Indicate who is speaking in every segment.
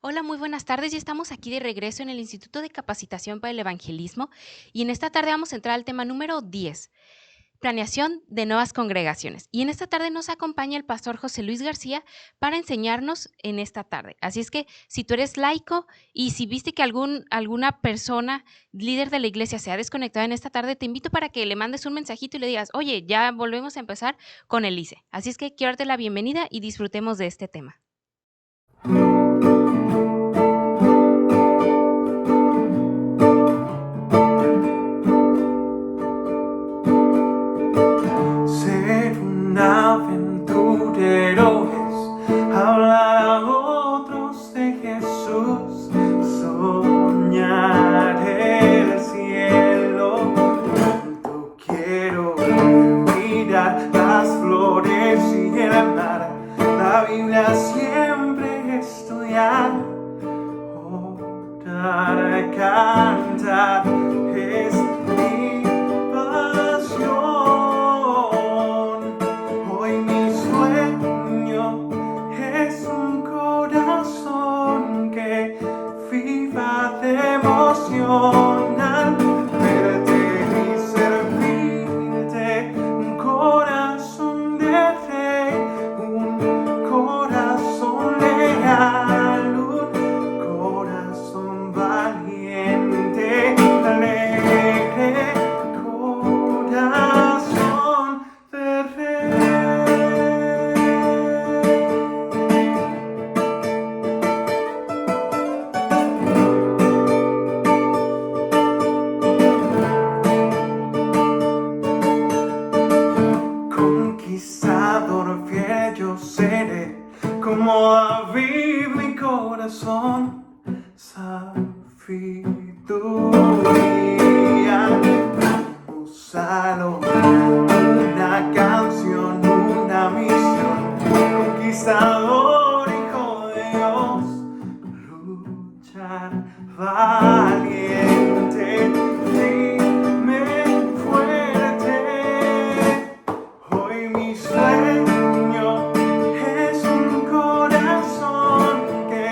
Speaker 1: Hola, muy buenas tardes. Ya estamos aquí de regreso en el Instituto de Capacitación para el Evangelismo y en esta tarde vamos a entrar al tema número 10, planeación de nuevas congregaciones. Y en esta tarde nos acompaña el pastor José Luis García para enseñarnos en esta tarde. Así es que si tú eres laico y si viste que alguna persona, líder de la iglesia, se ha desconectado en esta tarde, te invito para que le mandes un mensajito y le digas, oye, ya volvemos a empezar con el ICE. Así es que quiero darte la bienvenida y disfrutemos de este tema.
Speaker 2: Ser un aventurero es hablar a otros de Jesús, soñar el cielo. Tanto quiero mirar las flores y el mar, la Biblia siempre estudiar, orar, cantar es mi pasión. Hoy mi sueño es un corazón que viva de emoción al verte y servirte. Un corazón de rey, un corazón leal, un corazón valiente, alegre, corazón de rey. Conquistador fiel yo seré, como David mi corazón, sabiduría, como Salomón, una canción, una misión, conquistador, hijo de Dios, luchar valiente, dime fuerte. Hoy mi sueño es un corazón que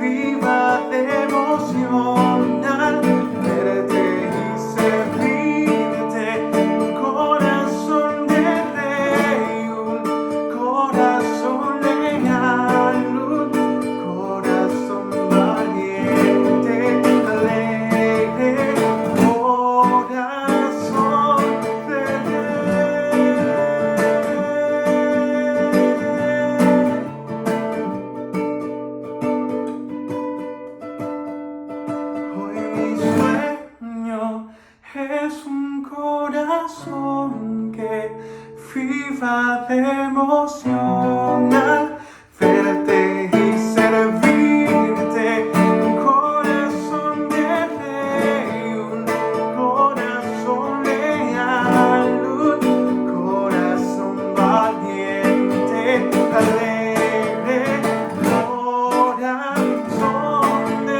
Speaker 2: viva de emoción al verte y servirte. Un corazón de rey, un corazón leal, un corazón valiente, alegre, corazón de rey. Hoy mi sueño es un corazón que viva de emoción al verte y servirte. Un corazón de rey, un corazón leal, un corazón valiente, alegre, corazón de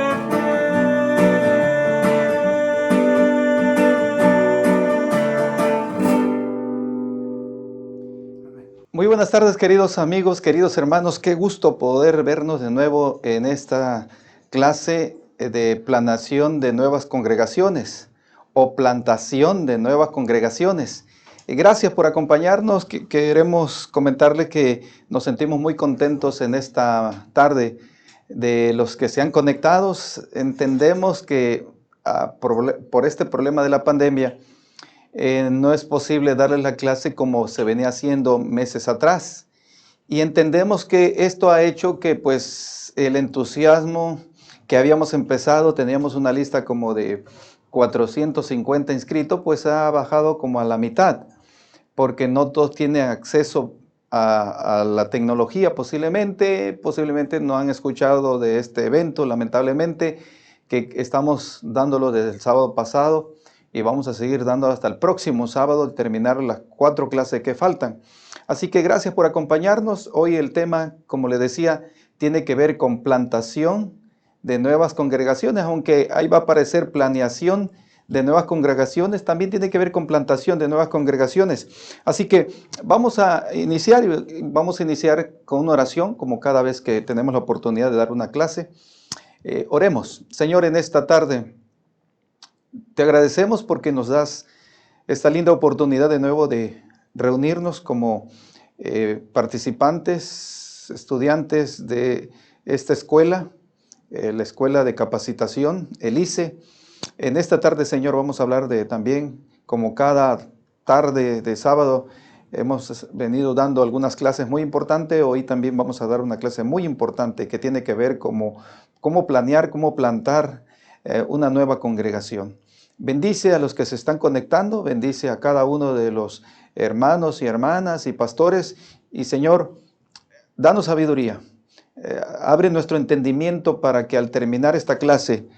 Speaker 3: Muy buenas tardes, queridos amigos, queridos hermanos. Qué gusto poder vernos de nuevo en esta clase de planación de nuevas congregaciones o plantación de nuevas congregaciones. Gracias por acompañarnos. Queremos comentarle que nos sentimos muy contentos en esta tarde de los que se han conectado. Entendemos que por este problema de la pandemia, no es posible darles la clase como se venía haciendo meses atrás. Y entendemos que esto ha hecho que pues el entusiasmo que habíamos empezado, teníamos una lista como de 450 inscritos, pues ha bajado como a la mitad, porque no todos tienen acceso a la tecnología, posiblemente no han escuchado de este evento, lamentablemente, que estamos dándolo desde el sábado pasado y vamos a seguir dando hasta el próximo sábado y terminar las 4 clases que faltan. Así que gracias por acompañarnos. Hoy el tema, como le decía, tiene que ver con plantación de nuevas congregaciones, aunque ahí va a aparecer planeación de nuevas congregaciones, también tiene que ver con plantación de nuevas congregaciones. Así que vamos a iniciar con una oración, como cada vez que tenemos la oportunidad de dar una clase. Oremos. Señor, en esta tarde te agradecemos porque nos das esta linda oportunidad de nuevo de reunirnos como participantes, estudiantes de esta escuela, la Escuela de Capacitación, el ICE. En esta tarde, Señor, vamos a hablar de también, como cada tarde de sábado, hemos venido dando algunas clases muy importantes. Hoy también vamos a dar una clase muy importante que tiene que ver cómo planear, cómo plantar una nueva congregación. Bendice a los que se están conectando, bendice a cada uno de los hermanos y hermanas y pastores. Y Señor, danos sabiduría. Abre nuestro entendimiento para que al terminar esta clase,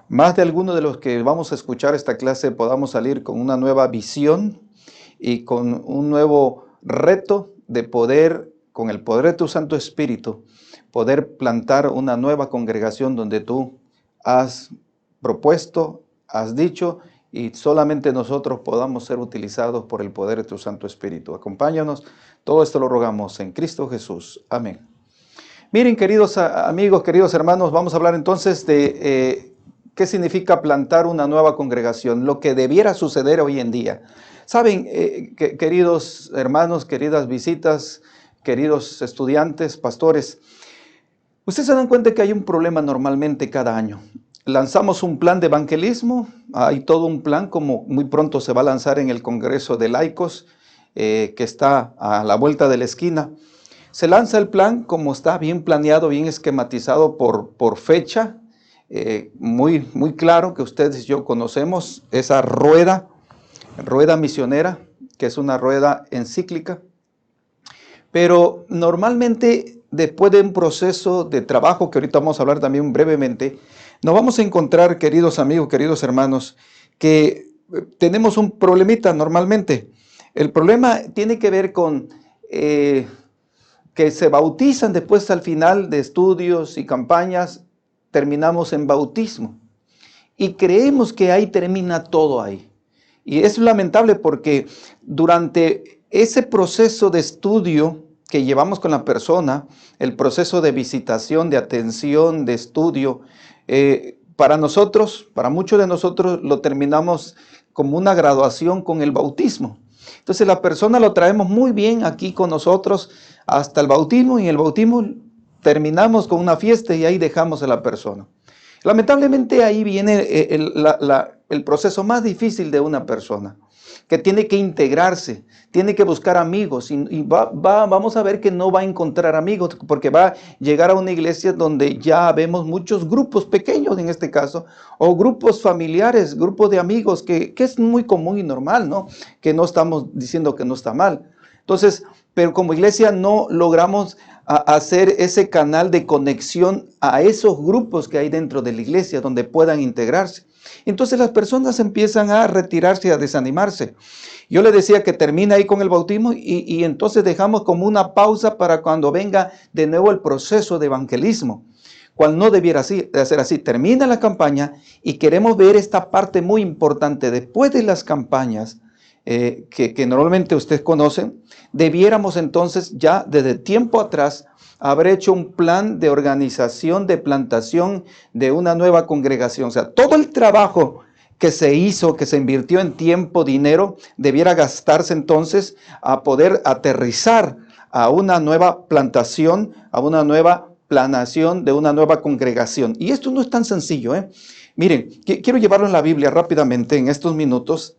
Speaker 3: más de alguno de los que vamos a escuchar esta clase podamos salir con una nueva visión y con un nuevo reto de poder, con el poder de tu Santo Espíritu, poder plantar una nueva congregación donde tú has propuesto, has dicho, y solamente nosotros podamos ser utilizados por el poder de tu Santo Espíritu. Acompáñanos, todo esto lo rogamos en Cristo Jesús. Amén. Miren, queridos amigos, queridos hermanos, vamos a hablar entonces de qué significa plantar una nueva congregación, lo que debiera suceder hoy en día. Saben, queridos hermanos, queridas visitas, queridos estudiantes, pastores, ustedes se dan cuenta que hay un problema normalmente cada año. Lanzamos un plan de evangelismo, hay todo un plan como muy pronto se va a lanzar en el Congreso de Laicos, que está a la vuelta de la esquina. Se lanza el plan como está bien planeado, bien esquematizado por fecha, muy claro que ustedes y yo conocemos esa rueda misionera, que es una rueda encíclica. Pero normalmente después de un proceso de trabajo, que ahorita vamos a hablar también brevemente, nos vamos a encontrar, queridos amigos, queridos hermanos, que tenemos un problemita normalmente. El problema tiene que ver con que se bautizan después al final de estudios y campañas, terminamos en bautismo. Y creemos que ahí termina todo ahí. Y es lamentable porque durante ese proceso de estudio que llevamos con la persona, el proceso de visitación, de atención, de estudio, para nosotros, para muchos de nosotros, lo terminamos como una graduación con el bautismo. Entonces la persona lo traemos muy bien aquí con nosotros hasta el bautismo, y en el bautismo terminamos con una fiesta y ahí dejamos a la persona. Lamentablemente ahí viene el proceso más difícil de una persona, que tiene que integrarse, tiene que buscar amigos y vamos a ver que no va a encontrar amigos, porque va a llegar a una iglesia donde ya vemos muchos grupos pequeños en este caso, o grupos familiares, grupos de amigos, que es muy común y normal, ¿no? Que no estamos diciendo que no está mal. Entonces, pero como iglesia no logramos hacer ese canal de conexión a esos grupos que hay dentro de la iglesia donde puedan integrarse. Entonces las personas empiezan a retirarse y a desanimarse. Yo le decía que termina ahí con el bautismo y entonces dejamos como una pausa para cuando venga de nuevo el proceso de evangelismo, cual no debiera ser así. Termina la campaña y queremos ver esta parte muy importante. Después de las campañas que normalmente ustedes conocen, debiéramos entonces ya desde tiempo atrás haber hecho un plan de organización, de plantación de una nueva congregación. O sea, todo el trabajo que se hizo, que se invirtió en tiempo, dinero, debiera gastarse entonces a poder aterrizar a una nueva plantación, a una nueva planación de una nueva congregación. Y esto no es tan sencillo, ¿eh? Miren, quiero llevarlo en la Biblia rápidamente en estos minutos.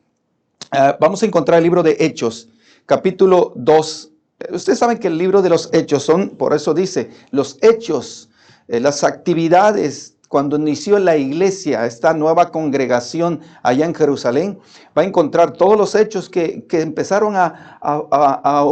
Speaker 3: Vamos a encontrar el libro de Hechos, capítulo 2. Ustedes saben que el libro de los Hechos son, por eso dice, los hechos, las actividades. Cuando inició la iglesia, esta nueva congregación allá en Jerusalén, va a encontrar todos los hechos que empezaron a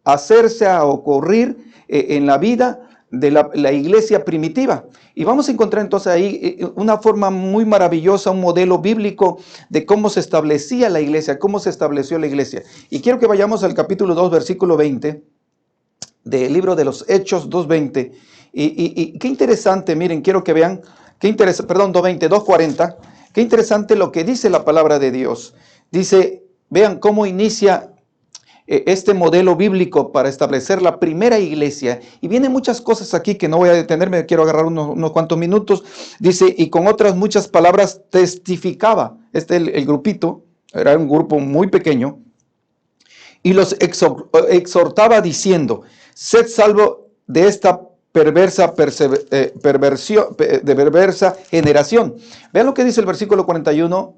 Speaker 3: hacerse, a ocurrir en la vida de la iglesia primitiva. Y vamos a encontrar entonces ahí una forma muy maravillosa, un modelo bíblico de cómo se establecía la iglesia, cómo se estableció la iglesia. Y quiero que vayamos al capítulo 2, versículo 20, del libro de los Hechos 2.20. Y qué interesante, miren, quiero que vean, qué interesante, perdón, 2.20, 2.40, qué interesante lo que dice la palabra de Dios. Dice, vean cómo inicia este modelo bíblico para establecer la primera iglesia. Y vienen muchas cosas aquí que no voy a detenerme, quiero agarrar unos cuantos minutos. Dice, y con otras muchas palabras testificaba. El grupito, era un grupo muy pequeño, y los exhortaba diciendo, sed salvo de esta perversa generación. Vean lo que dice el versículo 41,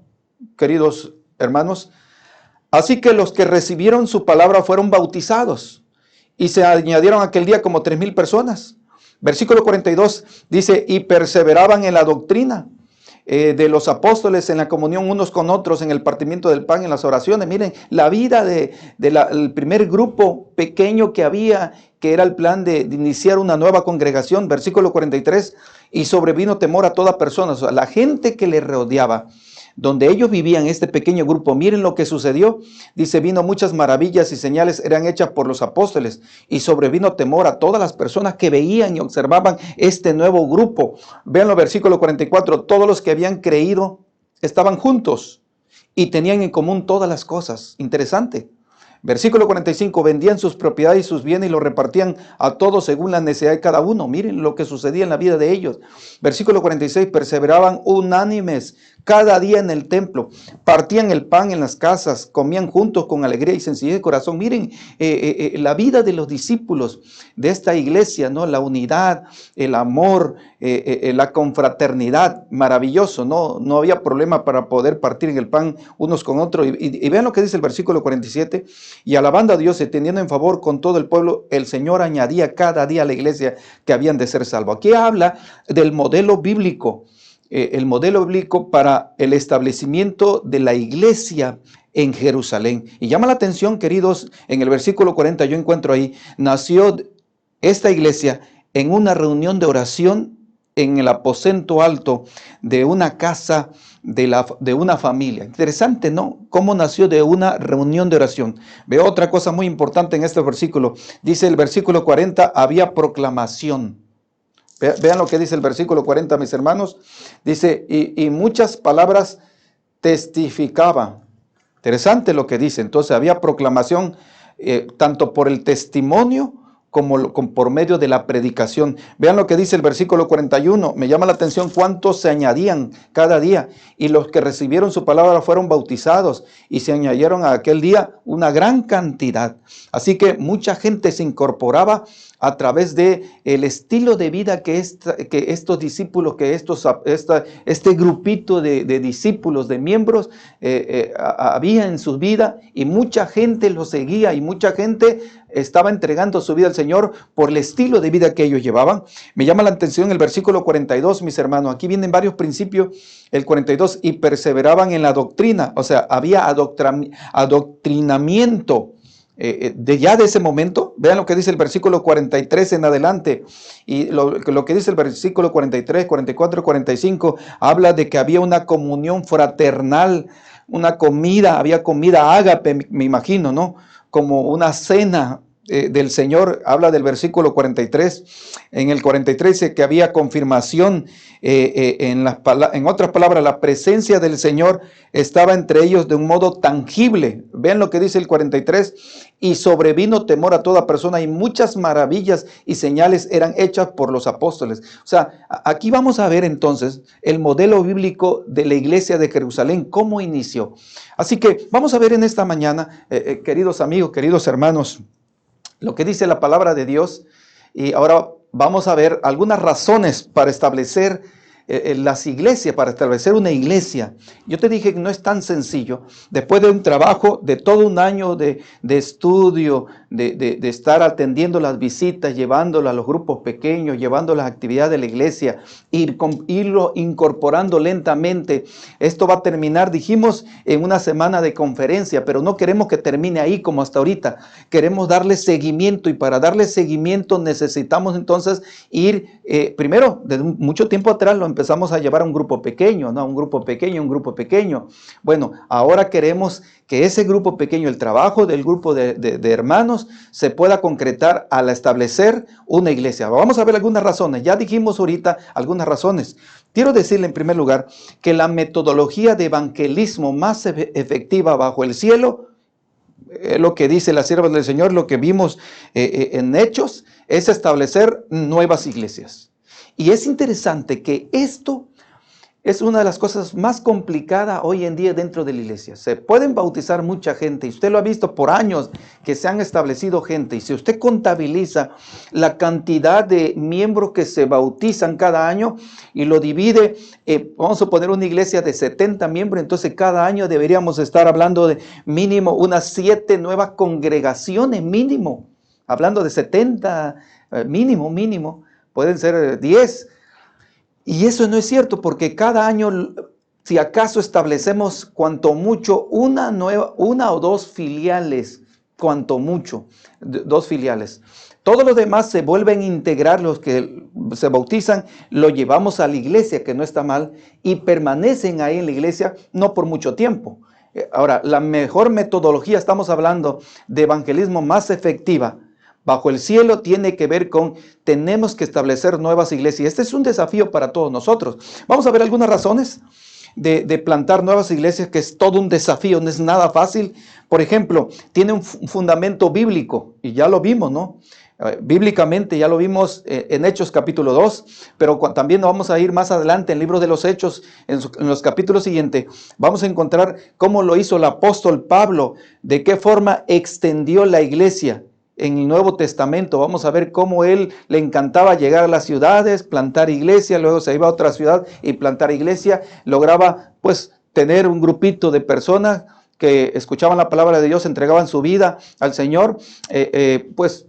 Speaker 3: queridos hermanos. Así que los que recibieron su palabra fueron bautizados y se añadieron aquel día como 3,000 personas. Versículo 42 dice, y perseveraban en la doctrina de los apóstoles, en la comunión unos con otros, en el partimiento del pan, en las oraciones. Miren, la vida del primer grupo pequeño que había, que era el plan de iniciar una nueva congregación. Versículo 43, y sobrevino temor a toda persona. O sea, la gente que le rodeaba, donde ellos vivían, este pequeño grupo, miren lo que sucedió. Dice, vino muchas maravillas y señales eran hechas por los apóstoles, y sobrevino temor a todas las personas que veían y observaban este nuevo grupo. Vean los versículos 44, todos los que habían creído estaban juntos y tenían en común todas las cosas. Interesante. Versículo 45, vendían sus propiedades y sus bienes y los repartían a todos según la necesidad de cada uno. Miren lo que sucedía en la vida de ellos. Versículo 46, perseveraban unánimes cada día en el templo, partían el pan en las casas, comían juntos con alegría y sencillez de corazón. Miren la vida de los discípulos de esta iglesia, ¿no? La unidad, el amor, la confraternidad, maravilloso, ¿no? No había problema para poder partir en el pan unos con otros. Y vean lo que dice el versículo 47, y alabando a Dios y teniendo en favor con todo el pueblo, el Señor añadía cada día a la iglesia que habían de ser salvos. Aquí habla del modelo bíblico. El modelo bíblico para el establecimiento de la iglesia en Jerusalén. Y llama la atención, queridos, en el versículo 40 yo encuentro ahí, nació esta iglesia en una reunión de oración en el aposento alto de una casa de una familia. Interesante, ¿no? Cómo nació de una reunión de oración. Veo otra cosa muy importante en este versículo. Dice el versículo 40, había proclamación. Vean lo que dice el versículo 40, mis hermanos. Dice, y muchas palabras testificaba. Interesante lo que dice. Entonces había proclamación tanto por el testimonio como por medio de la predicación. Vean lo que dice el versículo 41. Me llama la atención cuántos se añadían cada día. Y los que recibieron su palabra fueron bautizados y se añadieron a aquel día una gran cantidad. Así que mucha gente se incorporaba a través de el estilo de vida que estos discípulos, este grupito de discípulos, de miembros, había en sus vidas, y mucha gente los seguía y mucha gente estaba entregando su vida al Señor por el estilo de vida que ellos llevaban. Me llama la atención el versículo 42, mis hermanos. Aquí vienen varios principios. El 42, y perseveraban en la doctrina. O sea, había adoctrinamiento. Ya de ese momento, vean lo que dice el versículo 43 en adelante, y lo que dice el versículo 43, 44, 45, habla de que había una comunión fraternal, una comida, había comida ágape, me imagino, ¿no? Como una cena del Señor. Habla del versículo 43. En el 43 dice que había confirmación. En otras palabras, la presencia del Señor estaba entre ellos de un modo tangible. Vean lo que dice el 43. Y sobrevino temor a toda persona, y muchas maravillas y señales eran hechas por los apóstoles. O sea, aquí vamos a ver entonces el modelo bíblico de la iglesia de Jerusalén, cómo inició. Así que vamos a ver en esta mañana, queridos amigos, queridos hermanos, lo que dice la palabra de Dios. Y ahora vamos a ver algunas razones para establecer las iglesias, para establecer una iglesia. Yo te dije que no es tan sencillo. Después de un trabajo de todo un año de estudio, de estar atendiendo las visitas, llevándolas a los grupos pequeños, llevando las actividades de la iglesia, irlo incorporando lentamente. Esto va a terminar, dijimos, en una semana de conferencia, pero no queremos que termine ahí como hasta ahorita. Queremos darle seguimiento, y para darle seguimiento necesitamos entonces ir, primero, desde mucho tiempo atrás lo empezamos a llevar a un grupo pequeño, ¿no? Un grupo pequeño. Bueno, ahora queremos que ese grupo pequeño, el trabajo del grupo de hermanos, se pueda concretar al establecer una iglesia. Vamos a ver algunas razones. Ya dijimos ahorita algunas razones. Quiero decirle en primer lugar que la metodología de evangelismo más efectiva bajo el cielo, lo que dice la sierva del Señor, lo que vimos en Hechos, es establecer nuevas iglesias. Y es interesante que esto es una de las cosas más complicadas hoy en día dentro de la iglesia. Se pueden bautizar mucha gente, y usted lo ha visto por años que se han establecido gente. Y si usted contabiliza la cantidad de miembros que se bautizan cada año y lo divide, vamos a poner una iglesia de 70 miembros, entonces cada año deberíamos estar hablando de mínimo unas 7 nuevas congregaciones, mínimo. Hablando de 70, mínimo, pueden ser 10. Y eso no es cierto, porque cada año, si acaso establecemos cuanto mucho una o dos filiales, cuanto mucho, 2 filiales. Todos los demás se vuelven a integrar, los que se bautizan, lo llevamos a la iglesia, que no está mal, y permanecen ahí en la iglesia, no por mucho tiempo. Ahora, la mejor metodología, estamos hablando de evangelismo más efectiva, bajo el cielo, tiene que ver con tenemos que establecer nuevas iglesias. Este es un desafío para todos nosotros. Vamos a ver algunas razones de plantar nuevas iglesias, que es todo un desafío, no es nada fácil. Por ejemplo, tiene un fundamento bíblico, y ya lo vimos, ¿no? Bíblicamente ya lo vimos en Hechos capítulo 2, pero también vamos a ir más adelante en el libro de los Hechos, en los capítulos siguientes, vamos a encontrar cómo lo hizo el apóstol Pablo, de qué forma extendió la iglesia. En el Nuevo Testamento vamos a ver cómo él le encantaba llegar a las ciudades, plantar iglesia, luego se iba a otra ciudad y plantar iglesia, lograba pues tener un grupito de personas que escuchaban la palabra de Dios, entregaban su vida al Señor, pues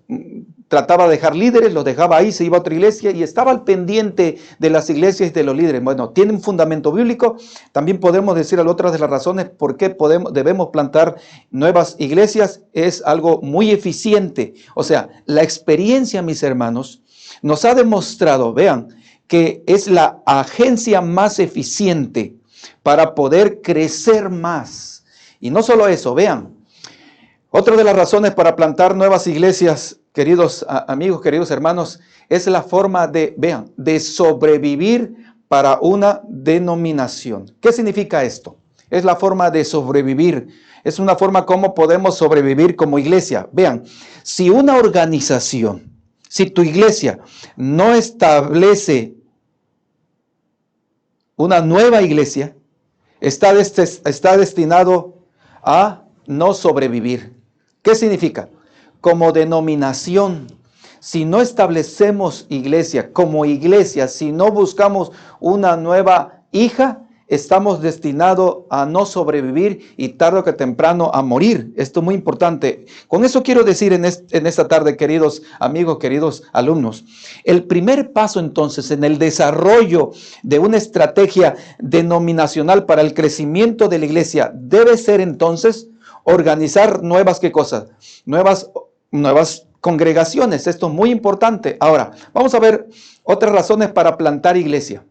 Speaker 3: trataba de dejar líderes, los dejaba ahí, se iba a otra iglesia y estaba al pendiente de las iglesias y de los líderes. Bueno, tiene un fundamento bíblico. También podemos decir otras de las razones por qué debemos plantar nuevas iglesias. Es algo muy eficiente. O sea, la experiencia, mis hermanos, nos ha demostrado, vean, que es la agencia más eficiente para poder crecer más. Y no solo eso, vean, otra de las razones para plantar nuevas iglesias, queridos amigos, queridos hermanos, es la forma de sobrevivir para una denominación. ¿Qué significa esto? Es la forma de sobrevivir. Es una forma como podemos sobrevivir como iglesia. Vean, si una organización, si tu iglesia no establece una nueva iglesia, está destinado a no sobrevivir. ¿Qué significa? Como denominación, si no establecemos iglesia, como iglesia, si no buscamos una nueva hija, estamos destinados a no sobrevivir y tarde o que temprano a morir. Esto es muy importante. Con eso quiero decir en esta tarde, queridos amigos, queridos alumnos, el primer paso entonces en el desarrollo de una estrategia denominacional para el crecimiento de la iglesia debe ser entonces organizar nuevas, ¿qué cosas? Nuevas congregaciones. Esto es muy importante. Ahora, vamos a ver otras razones para plantar iglesia.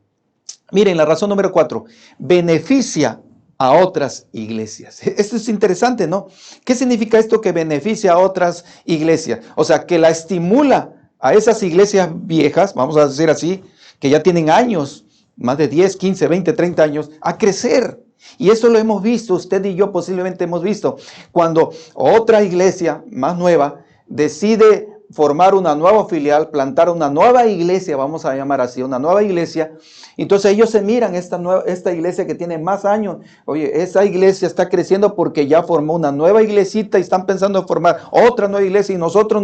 Speaker 3: Miren, la razón número 4, beneficia a otras iglesias. Esto es interesante, ¿no? ¿Qué significa esto que beneficia a otras iglesias? O sea, que la estimula a esas iglesias viejas, vamos a decir así, que ya tienen años, más de 10, 15, 20, 30 años, a crecer. Y eso lo hemos visto, usted y yo posiblemente hemos visto, cuando otra iglesia más nueva decide formar una nueva filial, plantar una nueva iglesia, vamos a llamar así, una nueva iglesia. Entonces ellos se miran esta iglesia que tiene más años. Oye, esa iglesia está creciendo porque ya formó una nueva iglesita y están pensando en formar otra nueva iglesia y nosotros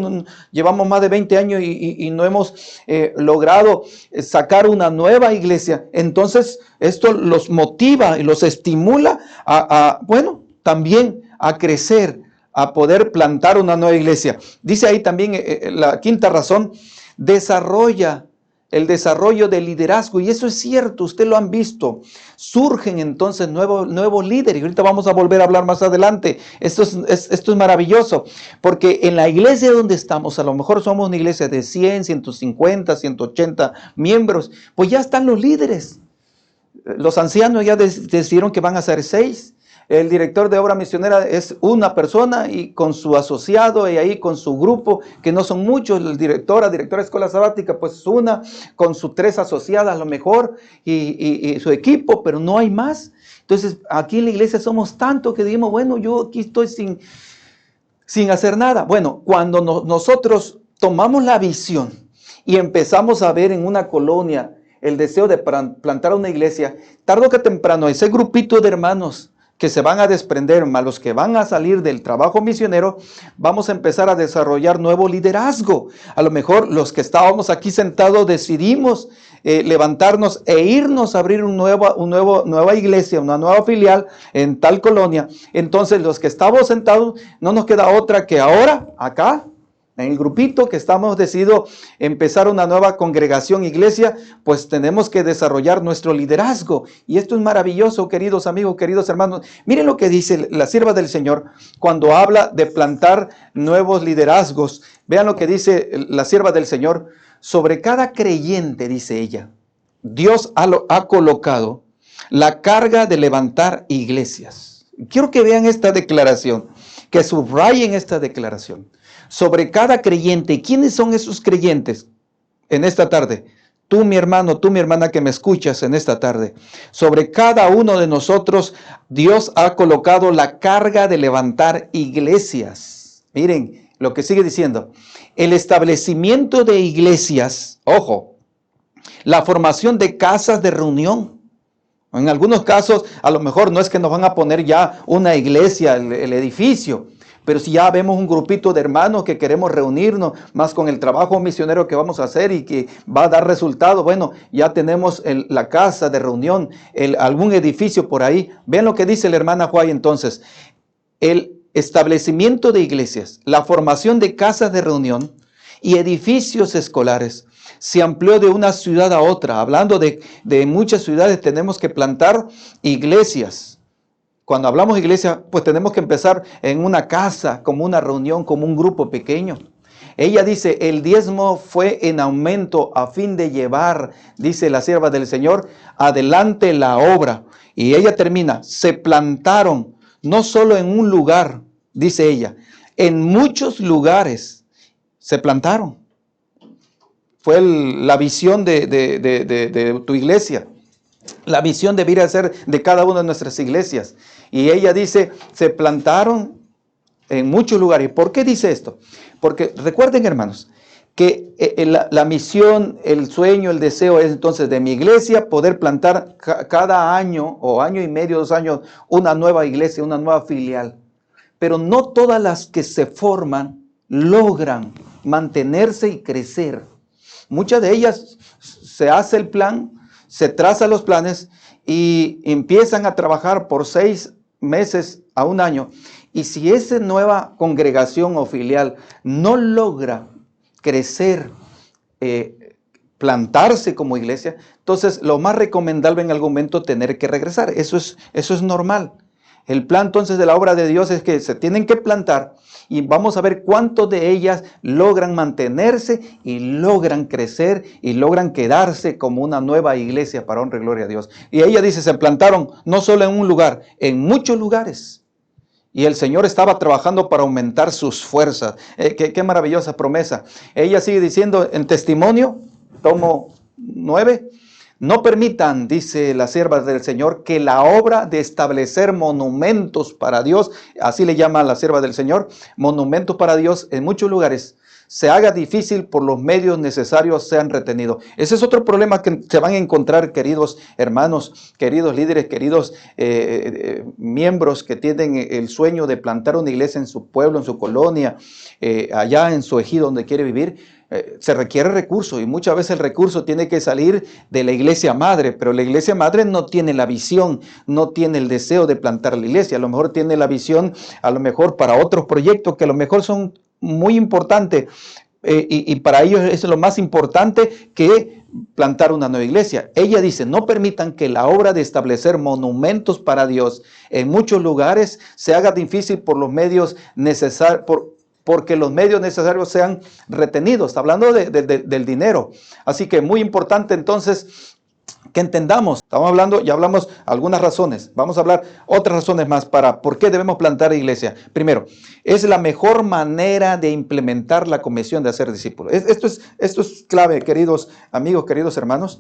Speaker 3: llevamos más de 20 años y no hemos logrado sacar una nueva iglesia. Entonces esto los motiva y los estimula bueno, también a crecer, a poder plantar una nueva iglesia. Dice ahí también la quinta razón, desarrolla el desarrollo del liderazgo. Y eso es cierto, ustedes lo han visto. Surgen entonces nuevos líderes. Y ahorita vamos a volver a hablar más adelante. Esto es maravilloso, porque en la iglesia donde estamos, a lo mejor somos una iglesia de 100, 150, 180 miembros, pues ya están los líderes. Los ancianos ya decidieron que van a ser 6. El director de obra misionera es una persona y con su asociado y ahí con su grupo, que no son muchos, directora de escuela sabática, pues una, con sus 3 asociadas a lo mejor y su equipo, pero no hay más. Entonces aquí en la iglesia somos tantos que dijimos, bueno, yo aquí estoy sin hacer nada. Bueno, cuando nosotros tomamos la visión y empezamos a ver en una colonia el deseo de plantar una iglesia, tarde o que temprano ese grupito de hermanos que se van a desprender, más los que van a salir del trabajo misionero, vamos a empezar a desarrollar nuevo liderazgo. A lo mejor los que estábamos aquí sentados decidimos levantarnos e irnos a abrir nueva iglesia, una nueva filial en tal colonia. Entonces los que estábamos sentados no nos queda otra que ahora, acá, en el grupito que estamos decididos empezar una nueva congregación, iglesia, pues tenemos que desarrollar nuestro liderazgo. Y esto es maravilloso, queridos amigos, queridos hermanos. Miren lo que dice la sierva del Señor cuando habla de plantar nuevos liderazgos. Vean lo que dice la sierva del Señor. Sobre cada creyente, dice ella, Dios ha colocado la carga de levantar iglesias. Quiero que vean esta declaración, que subrayen esta declaración. Sobre cada creyente. ¿Quiénes son esos creyentes en esta tarde? Tú, mi hermano, tú, mi hermana que me escuchas en esta tarde. Sobre cada uno de nosotros, Dios ha colocado la carga de levantar iglesias. Miren lo que sigue diciendo. El establecimiento de iglesias, ojo, la formación de casas de reunión. En algunos casos, a lo mejor no es que nos van a poner ya una iglesia, el edificio. Pero si ya vemos un grupito de hermanos que queremos reunirnos, más con el trabajo misionero que vamos a hacer y que va a dar resultado, bueno, ya tenemos la casa de reunión, algún edificio por ahí. Vean lo que dice la hermana Juay entonces. El establecimiento de iglesias, la formación de casas de reunión y edificios escolares se amplió de una ciudad a otra. Hablando de muchas ciudades, tenemos que plantar iglesias. Cuando hablamos de iglesia, pues tenemos que empezar en una casa, como una reunión, como un grupo pequeño. Ella dice, el diezmo fue en aumento a fin de llevar, dice la sierva del Señor, adelante la obra. Y ella termina, se plantaron, no solo en un lugar, dice ella, en muchos lugares se plantaron. Fue la visión de tu iglesia. La visión debería ser de cada una de nuestras iglesias. Y ella dice, se plantaron en muchos lugares. ¿Por qué dice esto? Porque recuerden, hermanos, que la misión, el sueño, el deseo es entonces de mi iglesia poder plantar cada año o año y medio, 2 años, una nueva iglesia, una nueva filial. Pero no todas las que se forman logran mantenerse y crecer. Muchas de ellas se hace el plan, se trazan los planes y empiezan a trabajar por 6 meses a 1 año. Y si esa nueva congregación o filial no logra crecer, plantarse como iglesia, entonces lo más recomendable en algún momento tener que regresar. Eso es normal. El plan entonces de la obra de Dios es que se tienen que plantar y vamos a ver cuántos de ellas logran mantenerse y logran crecer y logran quedarse como una nueva iglesia para honra y gloria a Dios. Y ella dice, se plantaron no solo en un lugar, en muchos lugares. Y el Señor estaba trabajando para aumentar sus fuerzas. Qué maravillosa promesa. Ella sigue diciendo en testimonio, tomo 9. No permitan, dice la sierva del Señor, que la obra de establecer monumentos para Dios, así le llama la sierva del Señor, monumentos para Dios en muchos lugares, se haga difícil por los medios necesarios sean retenidos. Ese es otro problema que se van a encontrar, queridos hermanos, queridos líderes, queridos miembros que tienen el sueño de plantar una iglesia en su pueblo, en su colonia, allá en su ejido donde quiere vivir. Se requiere recurso y muchas veces el recurso tiene que salir de la iglesia madre, pero la iglesia madre no tiene la visión, no tiene el deseo de plantar la iglesia. A lo mejor tiene la visión, a lo mejor para otros proyectos que a lo mejor son muy importantes y para ellos es lo más importante que plantar una nueva iglesia. Ella dice, no permitan que la obra de establecer monumentos para Dios en muchos lugares se haga difícil por los medios necesarios, porque los medios necesarios sean retenidos. Está hablando del dinero. Así que muy importante entonces que entendamos. Estamos hablando, ya hablamos algunas razones. Vamos a hablar otras razones más para por qué debemos plantar iglesia. Primero, es la mejor manera de implementar la comisión de hacer discípulos. Esto es clave, queridos amigos, queridos hermanos.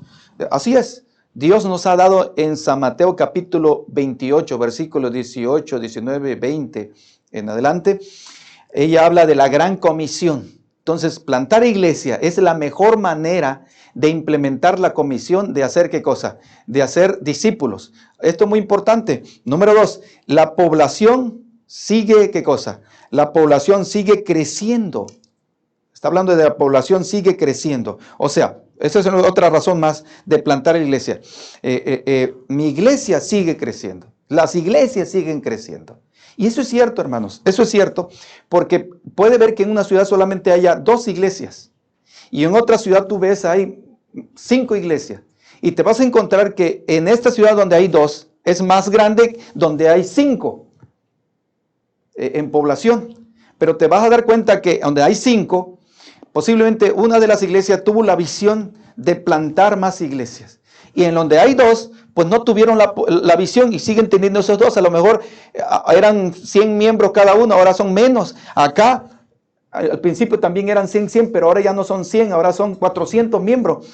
Speaker 3: Así es. Dios nos ha dado en San Mateo capítulo 28, versículos 18, 19, 20 en adelante. ella habla de la gran comisión. Entonces, plantar iglesia es la mejor manera de implementar la comisión de hacer ¿qué cosa? De hacer discípulos. Esto es muy importante. Número 2, la población sigue ¿qué cosa? La población sigue creciendo. Está hablando de la población sigue creciendo. O sea, esa es otra razón más de plantar iglesia. Mi iglesia sigue creciendo. Las iglesias siguen creciendo. Y eso es cierto, hermanos. Eso es cierto porque puede ver que en una ciudad solamente haya 2 iglesias. Y en otra ciudad tú ves hay 5 iglesias. Y te vas a encontrar que en esta ciudad donde hay 2 es más grande donde hay 5 en población. Pero te vas a dar cuenta que donde hay 5, posiblemente una de las iglesias tuvo la visión de plantar más iglesias. Y en donde hay 2, pues no tuvieron la visión y siguen teniendo esos 2. A lo mejor eran 100 miembros cada uno, ahora son menos. Acá, al principio también eran 100, pero ahora ya no son 100, ahora son 400 miembros.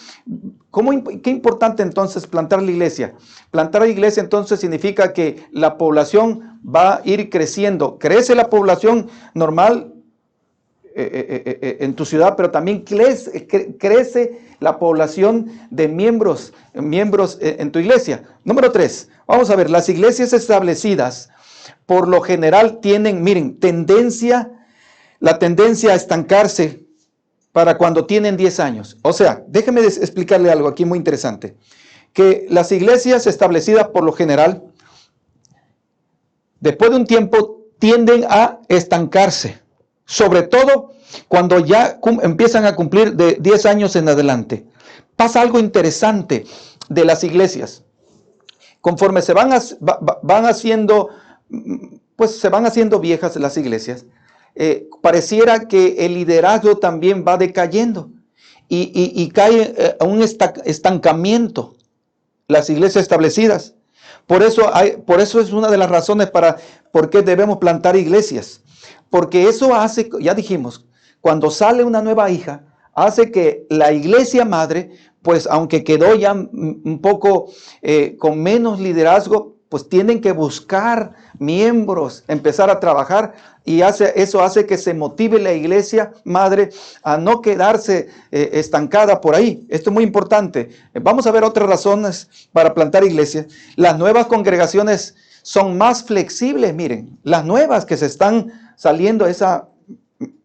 Speaker 3: ¿Qué importante entonces plantar la iglesia? Plantar la iglesia entonces significa que la población va a ir creciendo. Crece la población normal en tu ciudad, pero también crece la población de miembros en tu iglesia. Número 3, vamos a ver, las iglesias establecidas por lo general tienen, miren, la tendencia a estancarse para cuando tienen 10 años. O sea, déjeme explicarle algo aquí muy interesante, que las iglesias establecidas por lo general, después de un tiempo, tienden a estancarse. Sobre todo cuando ya empiezan a cumplir de 10 años en adelante. Pasa algo interesante de las iglesias. Conforme se van haciendo, pues se van haciendo viejas las iglesias, pareciera que el liderazgo también va decayendo y cae a un estancamiento las iglesias establecidas. Por eso es una de las razones por qué debemos plantar iglesias. Porque eso hace, ya dijimos, cuando sale una nueva hija, hace que la iglesia madre, pues aunque quedó ya un poco con menos liderazgo, pues tienen que buscar miembros, empezar a trabajar y eso hace que se motive la iglesia madre a no quedarse estancada por ahí. Esto es muy importante. Vamos a ver otras razones para plantar iglesias. Las nuevas congregaciones son más flexibles, miren, las nuevas que se están saliendo, esa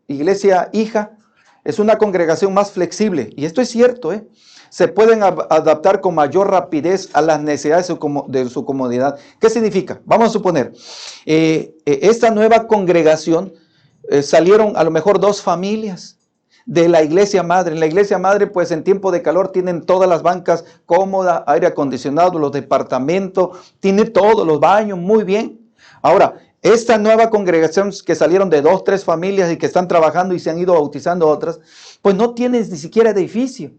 Speaker 3: iglesia hija, es una congregación más flexible. Y esto es cierto, se pueden adaptar con mayor rapidez a las necesidades de su comunidad. ¿Qué significa? Vamos a suponer, esta nueva congregación salieron a lo mejor 2 familias de la iglesia madre. En la iglesia madre, pues en tiempo de calor tienen todas las bancas cómodas, aire acondicionado, los departamentos, tiene todos los baños, muy bien. Ahora, esta nueva congregación que salieron de 2, 3 familias y que están trabajando y se han ido bautizando otras, pues no tienen ni siquiera edificio.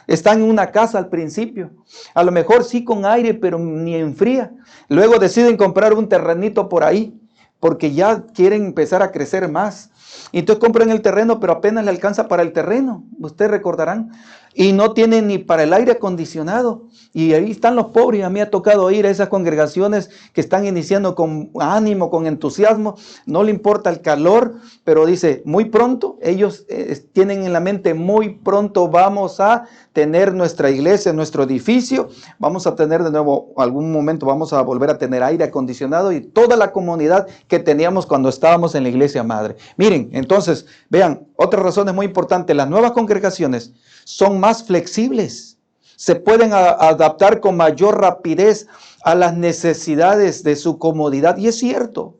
Speaker 3: Están en una casa al principio. A lo mejor sí con aire, pero ni enfría. Luego deciden comprar un terrenito por ahí, porque ya quieren empezar a crecer más. Y entonces compran el terreno, pero apenas le alcanza para el terreno. Ustedes recordarán. Y no tienen ni para el aire acondicionado. Y ahí están los pobres. A mí me ha tocado ir a esas congregaciones que están iniciando con ánimo, con entusiasmo. No le importa el calor, pero dice, muy pronto, ellos tienen en la mente, muy pronto vamos a tener nuestra iglesia, nuestro edificio. Vamos a tener de nuevo, algún momento vamos a volver a tener aire acondicionado y toda la comunidad que teníamos cuando estábamos en la iglesia madre. Miren, entonces, vean, otra razón es muy importante. Las nuevas congregaciones son más flexibles, se pueden adaptar con mayor rapidez a las necesidades de su comunidad. Y es cierto,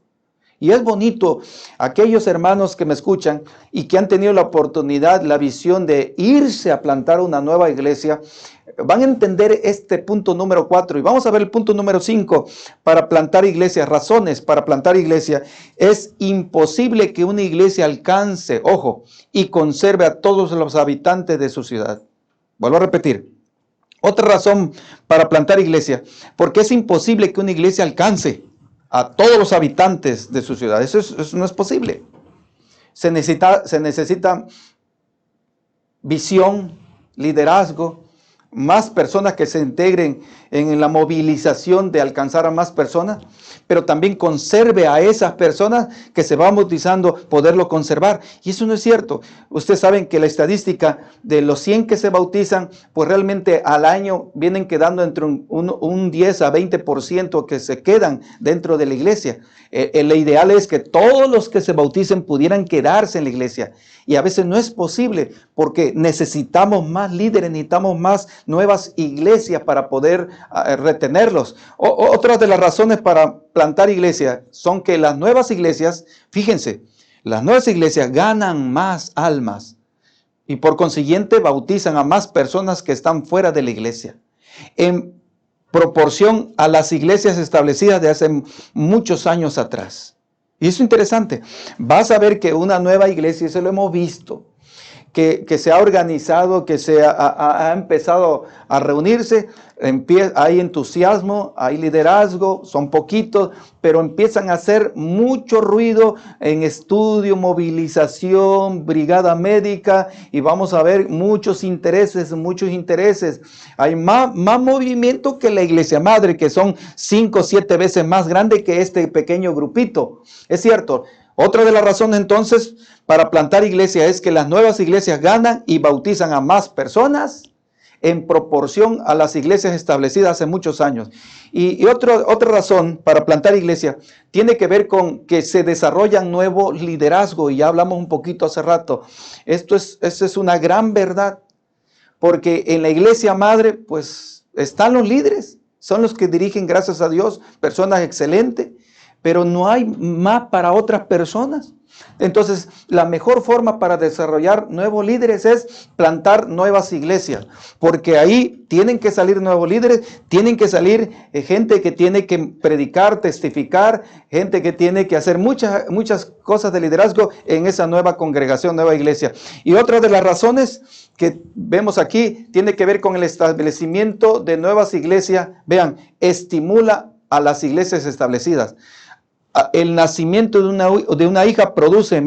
Speaker 3: y es bonito, aquellos hermanos que me escuchan y que han tenido la oportunidad, la visión de irse a plantar una nueva iglesia, van a entender este punto número 4. Y vamos a ver el punto número 5 para plantar iglesia. Razones para plantar iglesia. Es imposible que una iglesia alcance, ojo, y conserve a todos los habitantes de su ciudad. Vuelvo a repetir. Otra razón para plantar iglesia, porque es imposible que una iglesia alcance a todos los habitantes de su ciudad. Eso no es posible. Se necesita visión, liderazgo, más personas que se integren en la movilización de alcanzar a más personas, pero también conserve a esas personas que se van bautizando, poderlo conservar. Y eso no es cierto. Ustedes saben que la estadística de los 100 que se bautizan, pues realmente al año vienen quedando entre un 10 a 20% que se quedan dentro de la iglesia. El ideal es que todos los que se bauticen pudieran quedarse en la iglesia. Y a veces no es posible porque necesitamos más líderes, necesitamos más nuevas iglesias para poder retenerlos. Otra de las razones para plantar iglesias son que las nuevas iglesias, fíjense, las nuevas iglesias ganan más almas y por consiguiente bautizan a más personas que están fuera de la iglesia. En proporción a las iglesias establecidas de hace muchos años atrás. Y eso es interesante. Vas a ver que una nueva iglesia, eso lo hemos visto, que se ha organizado, que se ha empezado a reunirse, hay entusiasmo, hay liderazgo, son poquitos, pero empiezan a hacer mucho ruido en estudio, movilización, brigada médica, y vamos a ver muchos intereses. Hay más movimiento que la iglesia madre, que son 5 o 7 veces más grande que este pequeño grupito. Es cierto. Otra de las razones entonces para plantar iglesia es que las nuevas iglesias ganan y bautizan a más personas en proporción a las iglesias establecidas hace muchos años. Y otra razón para plantar iglesia tiene que ver con que se desarrollan nuevo liderazgo, y ya hablamos un poquito hace rato. Esto es una gran verdad, porque en la iglesia madre pues están los líderes, son los que dirigen, gracias a Dios, personas excelentes, pero no hay más para otras personas. Entonces, la mejor forma para desarrollar nuevos líderes es plantar nuevas iglesias, porque ahí tienen que salir nuevos líderes, tienen que salir gente que tiene que predicar, testificar, gente que tiene que hacer muchas cosas de liderazgo en esa nueva congregación, nueva iglesia. Y otra de las razones que vemos aquí tiene que ver con el establecimiento de nuevas iglesias. Vean, estimula a las iglesias establecidas. El nacimiento de una hija produce,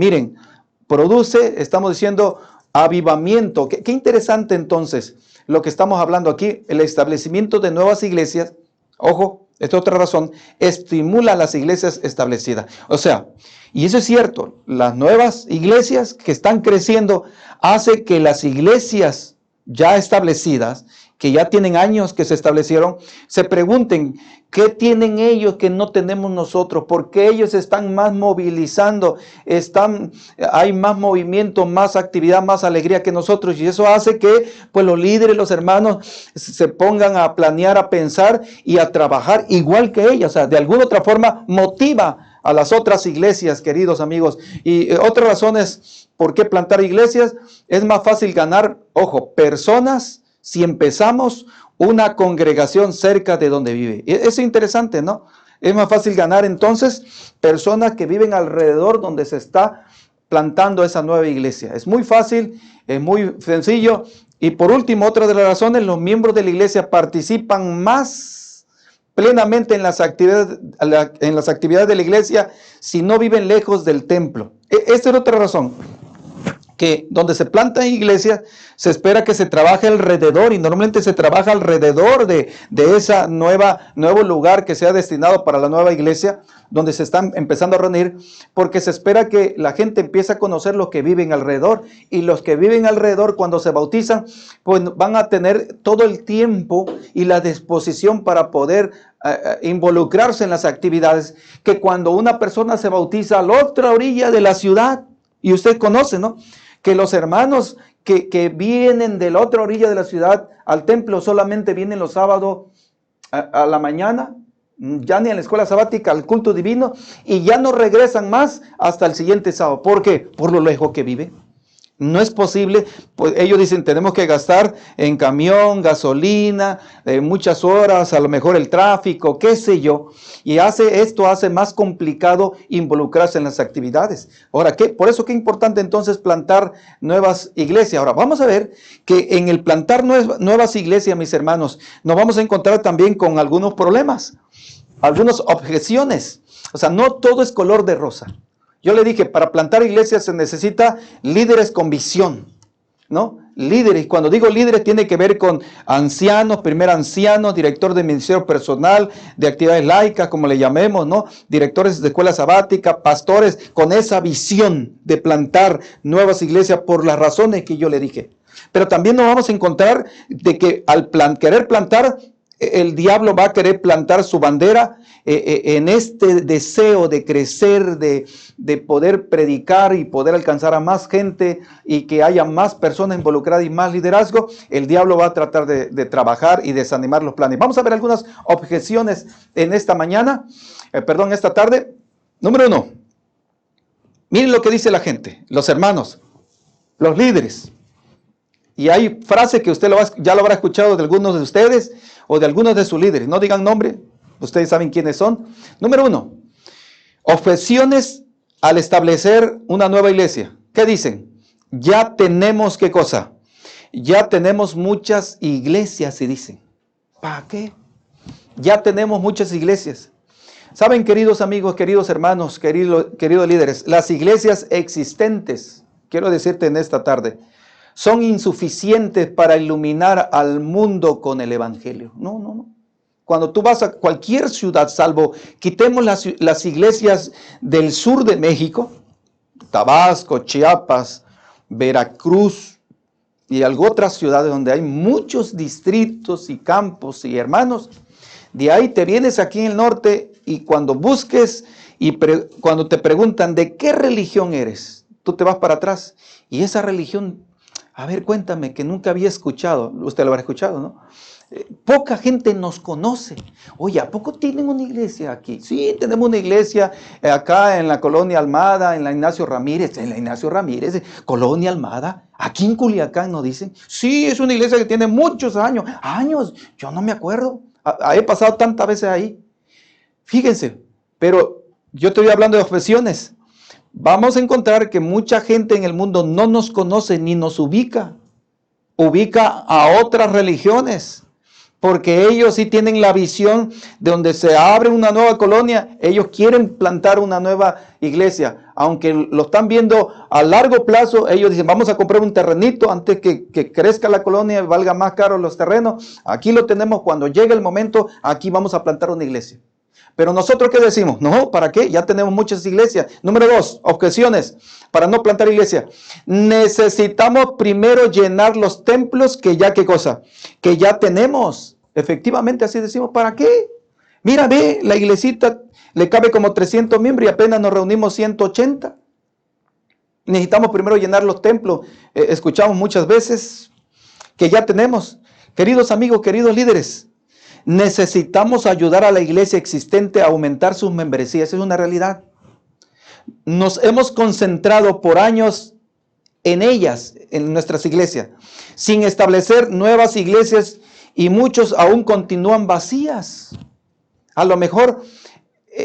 Speaker 3: estamos diciendo, avivamiento. Qué interesante entonces lo que estamos hablando aquí. El establecimiento de nuevas iglesias, ojo, esta es otra razón, estimula a las iglesias establecidas. O sea, y eso es cierto, las nuevas iglesias que están creciendo hace que las iglesias ya establecidas, que ya tienen años que se establecieron, se pregunten, ¿qué tienen ellos que no tenemos nosotros? ¿Por qué ellos están más movilizando? Hay más movimiento, más actividad, más alegría que nosotros. Y eso hace que pues, los líderes, los hermanos, se pongan a planear, a pensar y a trabajar igual que ellos. O sea, de alguna otra forma motiva a las otras iglesias, queridos amigos. Y otra razón es, ¿por qué plantar iglesias? Es más fácil ganar, ojo, personas si empezamos una congregación cerca de donde vive. Eso es interesante, ¿no? Es más fácil ganar entonces personas que viven alrededor donde se está plantando esa nueva iglesia. Es muy fácil, es muy sencillo. Y por último, otra de las razones, los miembros de la iglesia participan más plenamente en las actividades de la iglesia si no viven lejos del templo. Esta es otra razón. Que donde se plantan iglesias, se espera que se trabaje alrededor, y normalmente se trabaja alrededor de ese nuevo lugar que sea destinado para la nueva iglesia, donde se están empezando a reunir, porque se espera que la gente empiece a conocer los que viven alrededor, y los que viven alrededor cuando se bautizan, pues van a tener todo el tiempo y la disposición para poder involucrarse en las actividades, que cuando una persona se bautiza a la otra orilla de la ciudad, y usted conoce, ¿no?, que los hermanos que vienen de la otra orilla de la ciudad al templo solamente vienen los sábados a la mañana, ya ni a la escuela sabática, al culto divino, y ya no regresan más hasta el siguiente sábado. ¿Por qué? Por lo lejos que vive. No es posible, pues ellos dicen, tenemos que gastar en camión, gasolina, muchas horas, a lo mejor el tráfico, qué sé yo. Y esto hace más complicado involucrarse en las actividades. Ahora, por eso qué importante entonces plantar nuevas iglesias. Ahora, vamos a ver que en el plantar nuevas iglesias, mis hermanos, nos vamos a encontrar también con algunos problemas, algunas objeciones. O sea, no todo es color de rosa. Yo le dije, para plantar iglesias se necesita líderes con visión. ¿no? Líderes, cuando digo líderes tiene que ver con ancianos, primer ancianos, director de ministerio personal, de actividades laicas, como le llamemos, ¿no? Directores de escuela sabática, pastores, con esa visión de plantar nuevas iglesias por las razones que yo le dije. Pero también nos vamos a encontrar de que al querer plantar, el diablo va a querer plantar su bandera en este deseo de crecer, de poder predicar y poder alcanzar a más gente y que haya más personas involucradas y más liderazgo. El diablo va a tratar de trabajar y desanimar los planes. Vamos a ver algunas objeciones en esta esta tarde. Número 1. Miren lo que dice la gente, los hermanos, los líderes. Y hay frases que usted ya lo habrá escuchado de algunos de ustedes o de algunos de sus líderes. No digan nombre, ustedes saben quiénes son. Número 1, objeciones al establecer una nueva iglesia. ¿Qué dicen? Ya tenemos, ¿qué cosa? Ya tenemos muchas iglesias, y dicen. ¿Para qué? Ya tenemos muchas iglesias. Saben, queridos amigos, queridos hermanos, queridos líderes, las iglesias existentes, quiero decirte en esta tarde, son insuficientes para iluminar al mundo con el evangelio. No. Cuando tú vas a cualquier ciudad, salvo quitemos las iglesias del sur de México, Tabasco, Chiapas, Veracruz y algunas otras ciudades donde hay muchos distritos y campos y hermanos, de ahí te vienes aquí en el norte y cuando busques y cuando te preguntan de qué religión eres, tú te vas para atrás y esa religión, a ver, cuéntame, que nunca había escuchado, usted lo habrá escuchado, ¿no? Poca gente nos conoce. Oye, ¿a poco tienen una iglesia aquí? Sí, tenemos una iglesia acá en la Colonia Almada, en la Ignacio Ramírez, Colonia Almada, aquí en Culiacán nos dicen. Sí, es una iglesia que tiene muchos años, yo no me acuerdo, he pasado tantas veces ahí. Fíjense, pero yo estoy hablando de objeciones. Vamos a encontrar que mucha gente en el mundo no nos conoce ni nos ubica a otras religiones, porque ellos sí tienen la visión de donde se abre una nueva colonia, ellos quieren plantar una nueva iglesia, aunque lo están viendo a largo plazo, ellos dicen, vamos a comprar un terrenito antes que crezca la colonia y valga más caro los terrenos, aquí lo tenemos, cuando llegue el momento, aquí vamos a plantar una iglesia. Pero nosotros, ¿qué decimos? No, ¿para qué? Ya tenemos muchas iglesias. Número 2, objeciones para no plantar iglesia. Necesitamos primero llenar los templos que ya, ¿qué cosa? Que ya tenemos. Efectivamente, así decimos, ¿para qué? Mira, ve, la iglesita le cabe como 300 miembros y apenas nos reunimos 180. Necesitamos primero llenar los templos. Escuchamos muchas veces que ya tenemos. Queridos amigos, queridos líderes, necesitamos ayudar a la iglesia existente a aumentar sus membresías. Esa es una realidad. Nos hemos concentrado por años en ellas, en nuestras iglesias, sin establecer nuevas iglesias y muchos aún continúan vacías. A lo mejor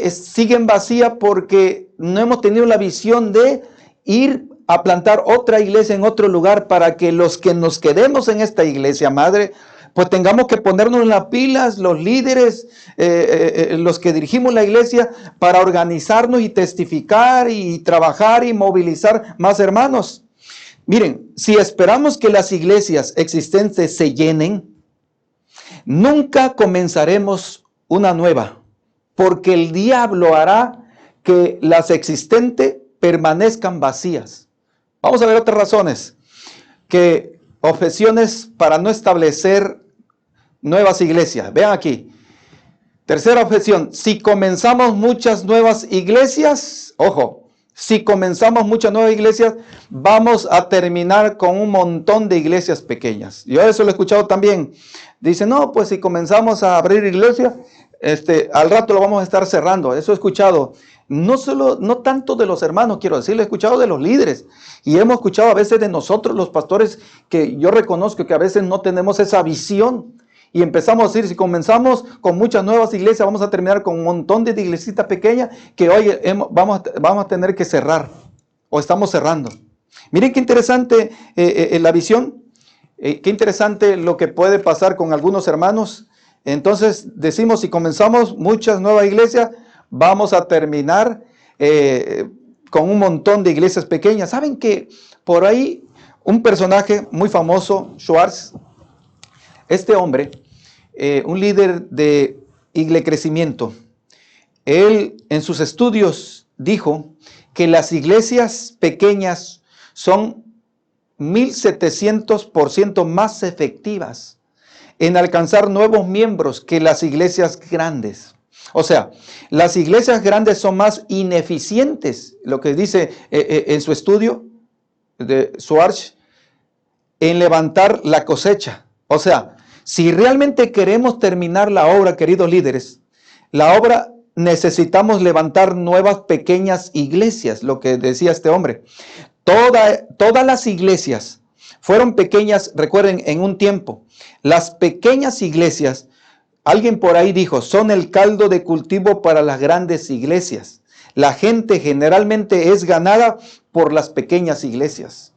Speaker 3: siguen vacías porque no hemos tenido la visión de ir a plantar otra iglesia en otro lugar para que los que nos quedemos en esta iglesia madre, pues tengamos que ponernos en las pilas, los líderes, los que dirigimos la iglesia, para organizarnos y testificar y trabajar y movilizar más hermanos. Miren, si esperamos que las iglesias existentes se llenen, nunca comenzaremos una nueva, porque el diablo hará que las existentes permanezcan vacías. Vamos a ver otras razones, objeciones para no establecer nuevas iglesias. Vean aquí. Tercera objeción. Si comenzamos muchas nuevas iglesias, ojo, si comenzamos muchas nuevas iglesias, vamos a terminar con un montón de iglesias pequeñas. Yo eso lo he escuchado también. Dicen, no, pues si comenzamos a abrir iglesias, al rato lo vamos a estar cerrando. Eso he escuchado. No tanto de los hermanos, quiero decir, lo he escuchado de los líderes. Y hemos escuchado a veces de nosotros, los pastores, que yo reconozco que a veces no tenemos esa visión. Y empezamos a decir, si comenzamos con muchas nuevas iglesias, vamos a terminar con un montón de iglesitas pequeñas que hoy vamos a tener que cerrar. O estamos cerrando. Miren qué interesante la visión. Qué interesante lo que puede pasar con algunos hermanos. Entonces decimos, si comenzamos muchas nuevas iglesias, vamos a terminar con un montón de iglesias pequeñas. ¿Saben que por ahí Un personaje muy famoso, Schwartz, este hombre, un líder de Iglesia Crecimiento, él en sus estudios dijo que las iglesias pequeñas son 1700% más efectivas en alcanzar nuevos miembros que las iglesias grandes. O sea, las iglesias grandes son más ineficientes, lo que dice en su estudio de Schwartz, en levantar la cosecha. O sea, si realmente queremos terminar la obra, queridos líderes, la obra necesitamos levantar nuevas pequeñas iglesias, lo que decía este hombre. Todas las iglesias fueron pequeñas, recuerden, en un tiempo. Las pequeñas iglesias, alguien por ahí dijo, son el caldo de cultivo para las grandes iglesias. La gente generalmente es ganada por las pequeñas iglesias.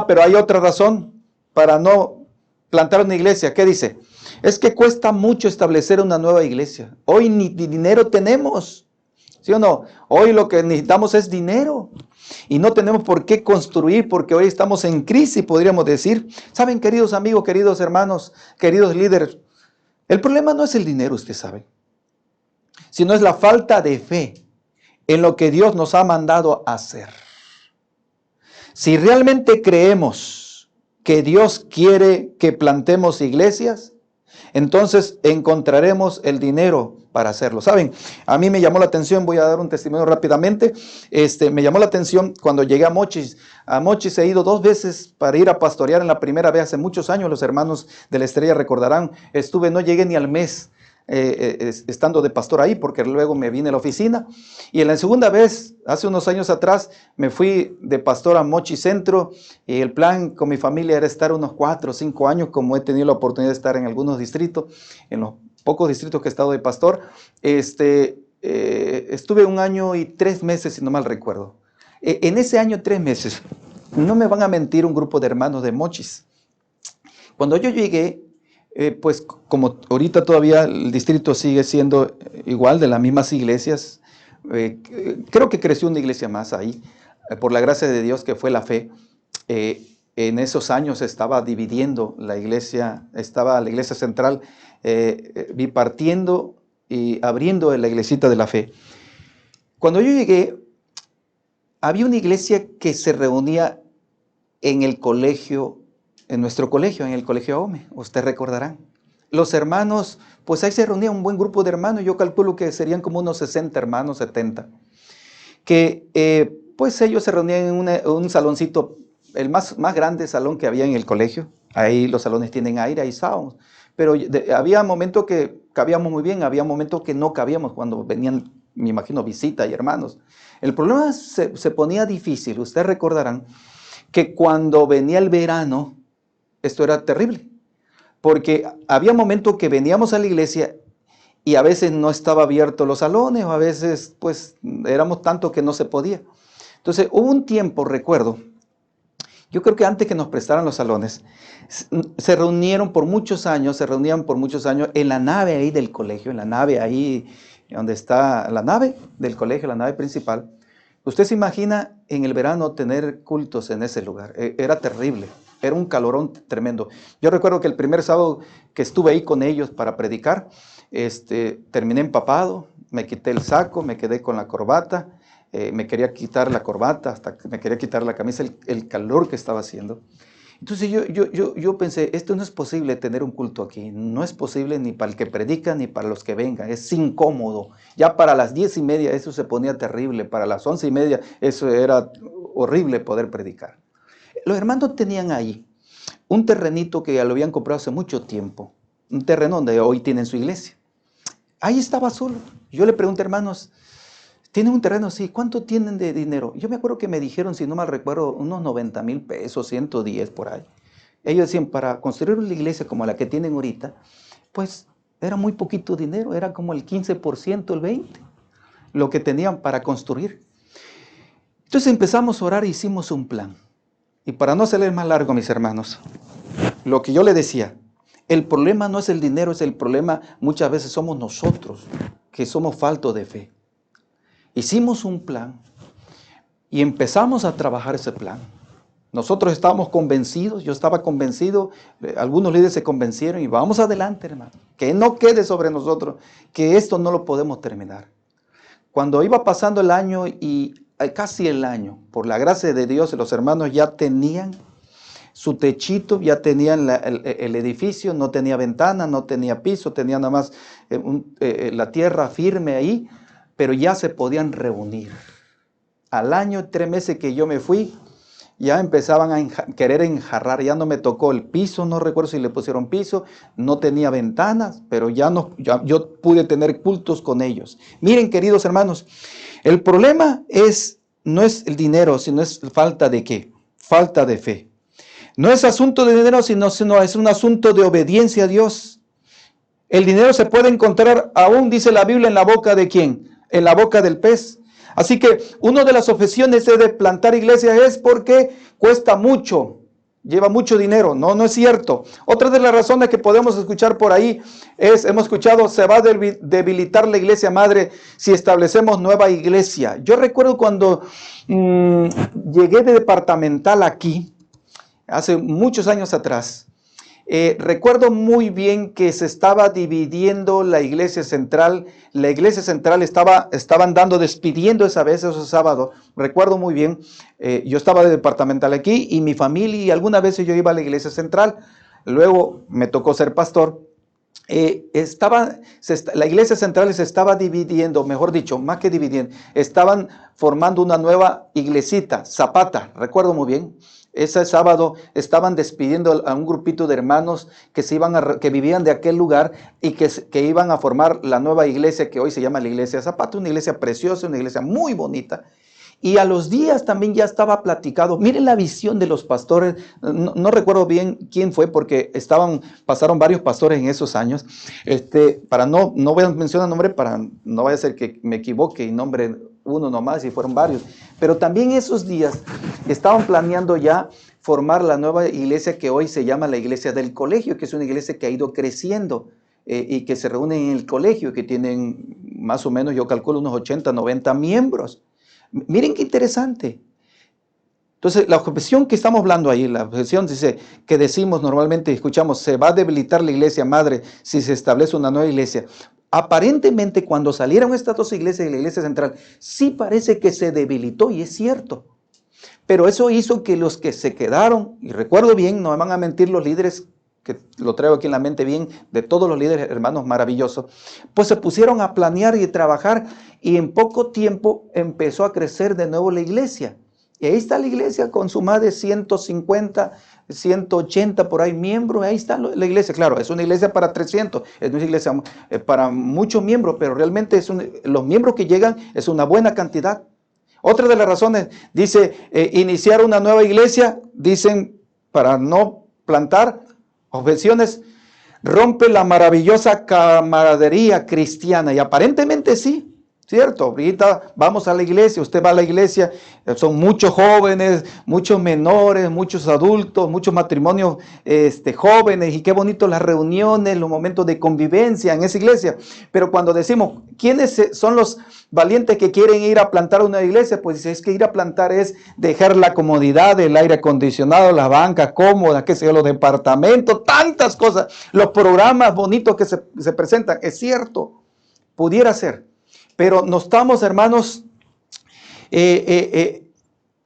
Speaker 3: Pero hay otra razón para no plantar una iglesia. ¿Qué dice? Es que cuesta mucho establecer una nueva iglesia. Hoy ni dinero tenemos, ¿sí o no? Hoy lo que necesitamos es dinero. Y no tenemos por qué construir, porque hoy estamos en crisis, podríamos decir. Saben, queridos amigos, queridos hermanos, queridos líderes, el problema no es el dinero, usted sabe, sino es la falta de fe en lo que Dios nos ha mandado a hacer. Si realmente creemos que Dios quiere que plantemos iglesias, entonces encontraremos el dinero para hacerlo. Saben, a mí me llamó la atención, voy a dar un testimonio rápidamente, me llamó la atención cuando llegué a Mochis. A Mochis he ido 2 veces para ir a pastorear. En la primera vez hace muchos años, los hermanos de la Estrella recordarán, no llegué ni al mes estando de pastor ahí, porque luego me vine a la oficina. Y en la segunda vez, hace unos años atrás, me fui de pastor a Mochis Centro, y el plan con mi familia era estar unos 4 o 5 años, como he tenido la oportunidad de estar en algunos distritos, en los pocos distritos que he estado de pastor. Estuve 1 año y 3 meses, si no mal recuerdo. En ese año 3 meses, no me van a mentir un grupo de hermanos de Mochis. Cuando yo llegué, pues como ahorita todavía el distrito sigue siendo igual, de las mismas iglesias, creo que creció una iglesia más ahí, por la gracia de Dios, que fue la fe. En esos años estaba dividiendo la iglesia, estaba la iglesia central bipartiendo y abriendo la iglesita de la fe. Cuando yo llegué, había una iglesia que se reunía en el colegio, en nuestro colegio, en el colegio AOME, ustedes recordarán. Los hermanos, pues ahí se reunía un buen grupo de hermanos, yo calculo que serían como unos 60 hermanos, 70, que pues ellos se reunían en un saloncito, el más grande salón que había en el colegio. Ahí los salones tienen aire, ahí estábamos. Pero había momentos que cabíamos muy bien, había momentos que no cabíamos cuando venían, me imagino, visitas y hermanos. El problema se ponía difícil. Ustedes recordarán que cuando venía el verano, esto era terrible, porque había momentos que veníamos a la iglesia y a veces no estaba abierto los salones, o a veces pues éramos tantos que no se podía. Entonces hubo un tiempo, recuerdo, yo creo que antes que nos prestaran los salones, se reunían por muchos años en la nave ahí del colegio, en la nave ahí donde está la nave del colegio, la nave principal. Usted se imagina en el verano tener cultos en ese lugar. Era terrible, era un calorón tremendo. Yo recuerdo que el primer sábado que estuve ahí con ellos para predicar, terminé empapado, me quité el saco, me quedé con la corbata, me quería quitar la corbata, hasta que me quería quitar la camisa, el calor que estaba haciendo. Entonces yo pensé, esto no es posible tener un culto aquí, no es posible ni para el que predica ni para los que vengan, es incómodo. Ya para las 10:30 eso se ponía terrible, para las 11:30 eso era horrible poder predicar. Los hermanos tenían ahí un terrenito que ya lo habían comprado hace mucho tiempo, un terreno donde hoy tienen su iglesia. Ahí estaba solo. Yo le pregunté, hermanos, ¿tienen un terreno así? ¿Cuánto tienen de dinero? Yo me acuerdo que me dijeron, si no mal recuerdo, unos 90,000 pesos, 110 por ahí. Ellos decían, para construir una iglesia como la que tienen ahorita, pues era muy poquito dinero, era como el 15%, el 20%, lo que tenían para construir. Entonces empezamos a orar e hicimos un plan. Y para no hacerles más largo, mis hermanos, lo que yo le decía, el problema no es el dinero, es el problema muchas veces somos nosotros, que somos faltos de fe. Hicimos un plan y empezamos a trabajar ese plan. Nosotros estábamos convencidos, yo estaba convencido, algunos líderes se convencieron y vamos adelante, hermano. Que no quede sobre nosotros, que esto no lo podemos terminar. Cuando iba pasando el año y casi el año, por la gracia de Dios, los hermanos ya tenían su techito, ya tenían el edificio, no tenía ventana, no tenía piso, tenía nada más la tierra firme ahí, pero ya se podían reunir. Al año, 3 meses que yo me fui, ya empezaban a querer enjarrar, ya no me tocó el piso, no recuerdo si le pusieron piso, no tenía ventanas, pero yo pude tener cultos con ellos. Miren, queridos hermanos, el problema no es el dinero, sino es falta de ¿qué? Falta de fe. No es asunto de dinero, sino es un asunto de obediencia a Dios. El dinero se puede encontrar aún, dice la Biblia, en la boca ¿de quién? En la boca del pez. Así que una de las objeciones de plantar iglesias es porque cuesta mucho, lleva mucho dinero. No es cierto. Otra de las razones que podemos escuchar por ahí hemos escuchado, se va a debilitar la iglesia madre si establecemos nueva iglesia. Yo recuerdo cuando llegué de departamental aquí, hace muchos años atrás, recuerdo muy bien que se estaba dividiendo la iglesia central. La iglesia central estaban despidiendo esa vez, esos sábados. Recuerdo muy bien, yo estaba de departamental aquí y mi familia, y algunas veces yo iba a la iglesia central. Luego me tocó ser pastor. La iglesia central se estaba dividiendo, mejor dicho, más que dividiendo, estaban formando una nueva iglesita, Zapata, recuerdo muy bien. Ese sábado estaban despidiendo a un grupito de hermanos que vivían de aquel lugar y que iban a formar la nueva iglesia que hoy se llama la iglesia Zapata, una iglesia preciosa, una iglesia muy bonita. Y a los días también ya estaba platicado. Miren la visión de los pastores. No recuerdo bien quién fue porque pasaron varios pastores en esos años. No voy a mencionar nombre para no vaya a ser que me equivoque y nombre uno nomás y fueron varios. Pero también esos días estaban planeando ya formar la nueva iglesia que hoy se llama la iglesia del colegio, que es una iglesia que ha ido creciendo y que se reúnen en el colegio, que tienen más o menos, yo calculo, unos 80, 90 miembros. Miren qué interesante. Entonces, la objeción que estamos hablando ahí, la objeción dice que decimos normalmente, escuchamos, se va a debilitar la iglesia madre si se establece una nueva iglesia. Aparentemente, cuando salieron estas dos iglesias y la iglesia central, sí parece que se debilitó y es cierto. Pero eso hizo que los que se quedaron, y recuerdo bien, no me van a mentir los líderes, que lo traigo aquí en la mente bien, de todos los líderes, hermanos maravillosos, pues se pusieron a planear y trabajar y en poco tiempo empezó a crecer de nuevo la iglesia. Y ahí está la iglesia con su más de 150, 180 por ahí miembros, ahí está la iglesia. Claro, es una iglesia para 300, es una iglesia para muchos miembros, pero realmente los miembros que llegan es una buena cantidad. Otra de las razones, dice, iniciar una nueva iglesia, dicen, para no plantar objeciones, rompe la maravillosa camaradería cristiana. Y aparentemente sí, ¿cierto? Ahorita vamos a la iglesia, usted va a la iglesia, son muchos jóvenes, muchos menores, muchos adultos, muchos matrimonios jóvenes, y qué bonito las reuniones, los momentos de convivencia en esa iglesia. Pero cuando decimos, ¿quiénes son los valientes que quieren ir a plantar una iglesia? Pues es que ir a plantar es dejar la comodidad del aire acondicionado, las bancas cómodas, qué sé yo, los departamentos, tantas cosas, los programas bonitos que se presentan. Es cierto, pudiera ser. Pero nos estamos, hermanos,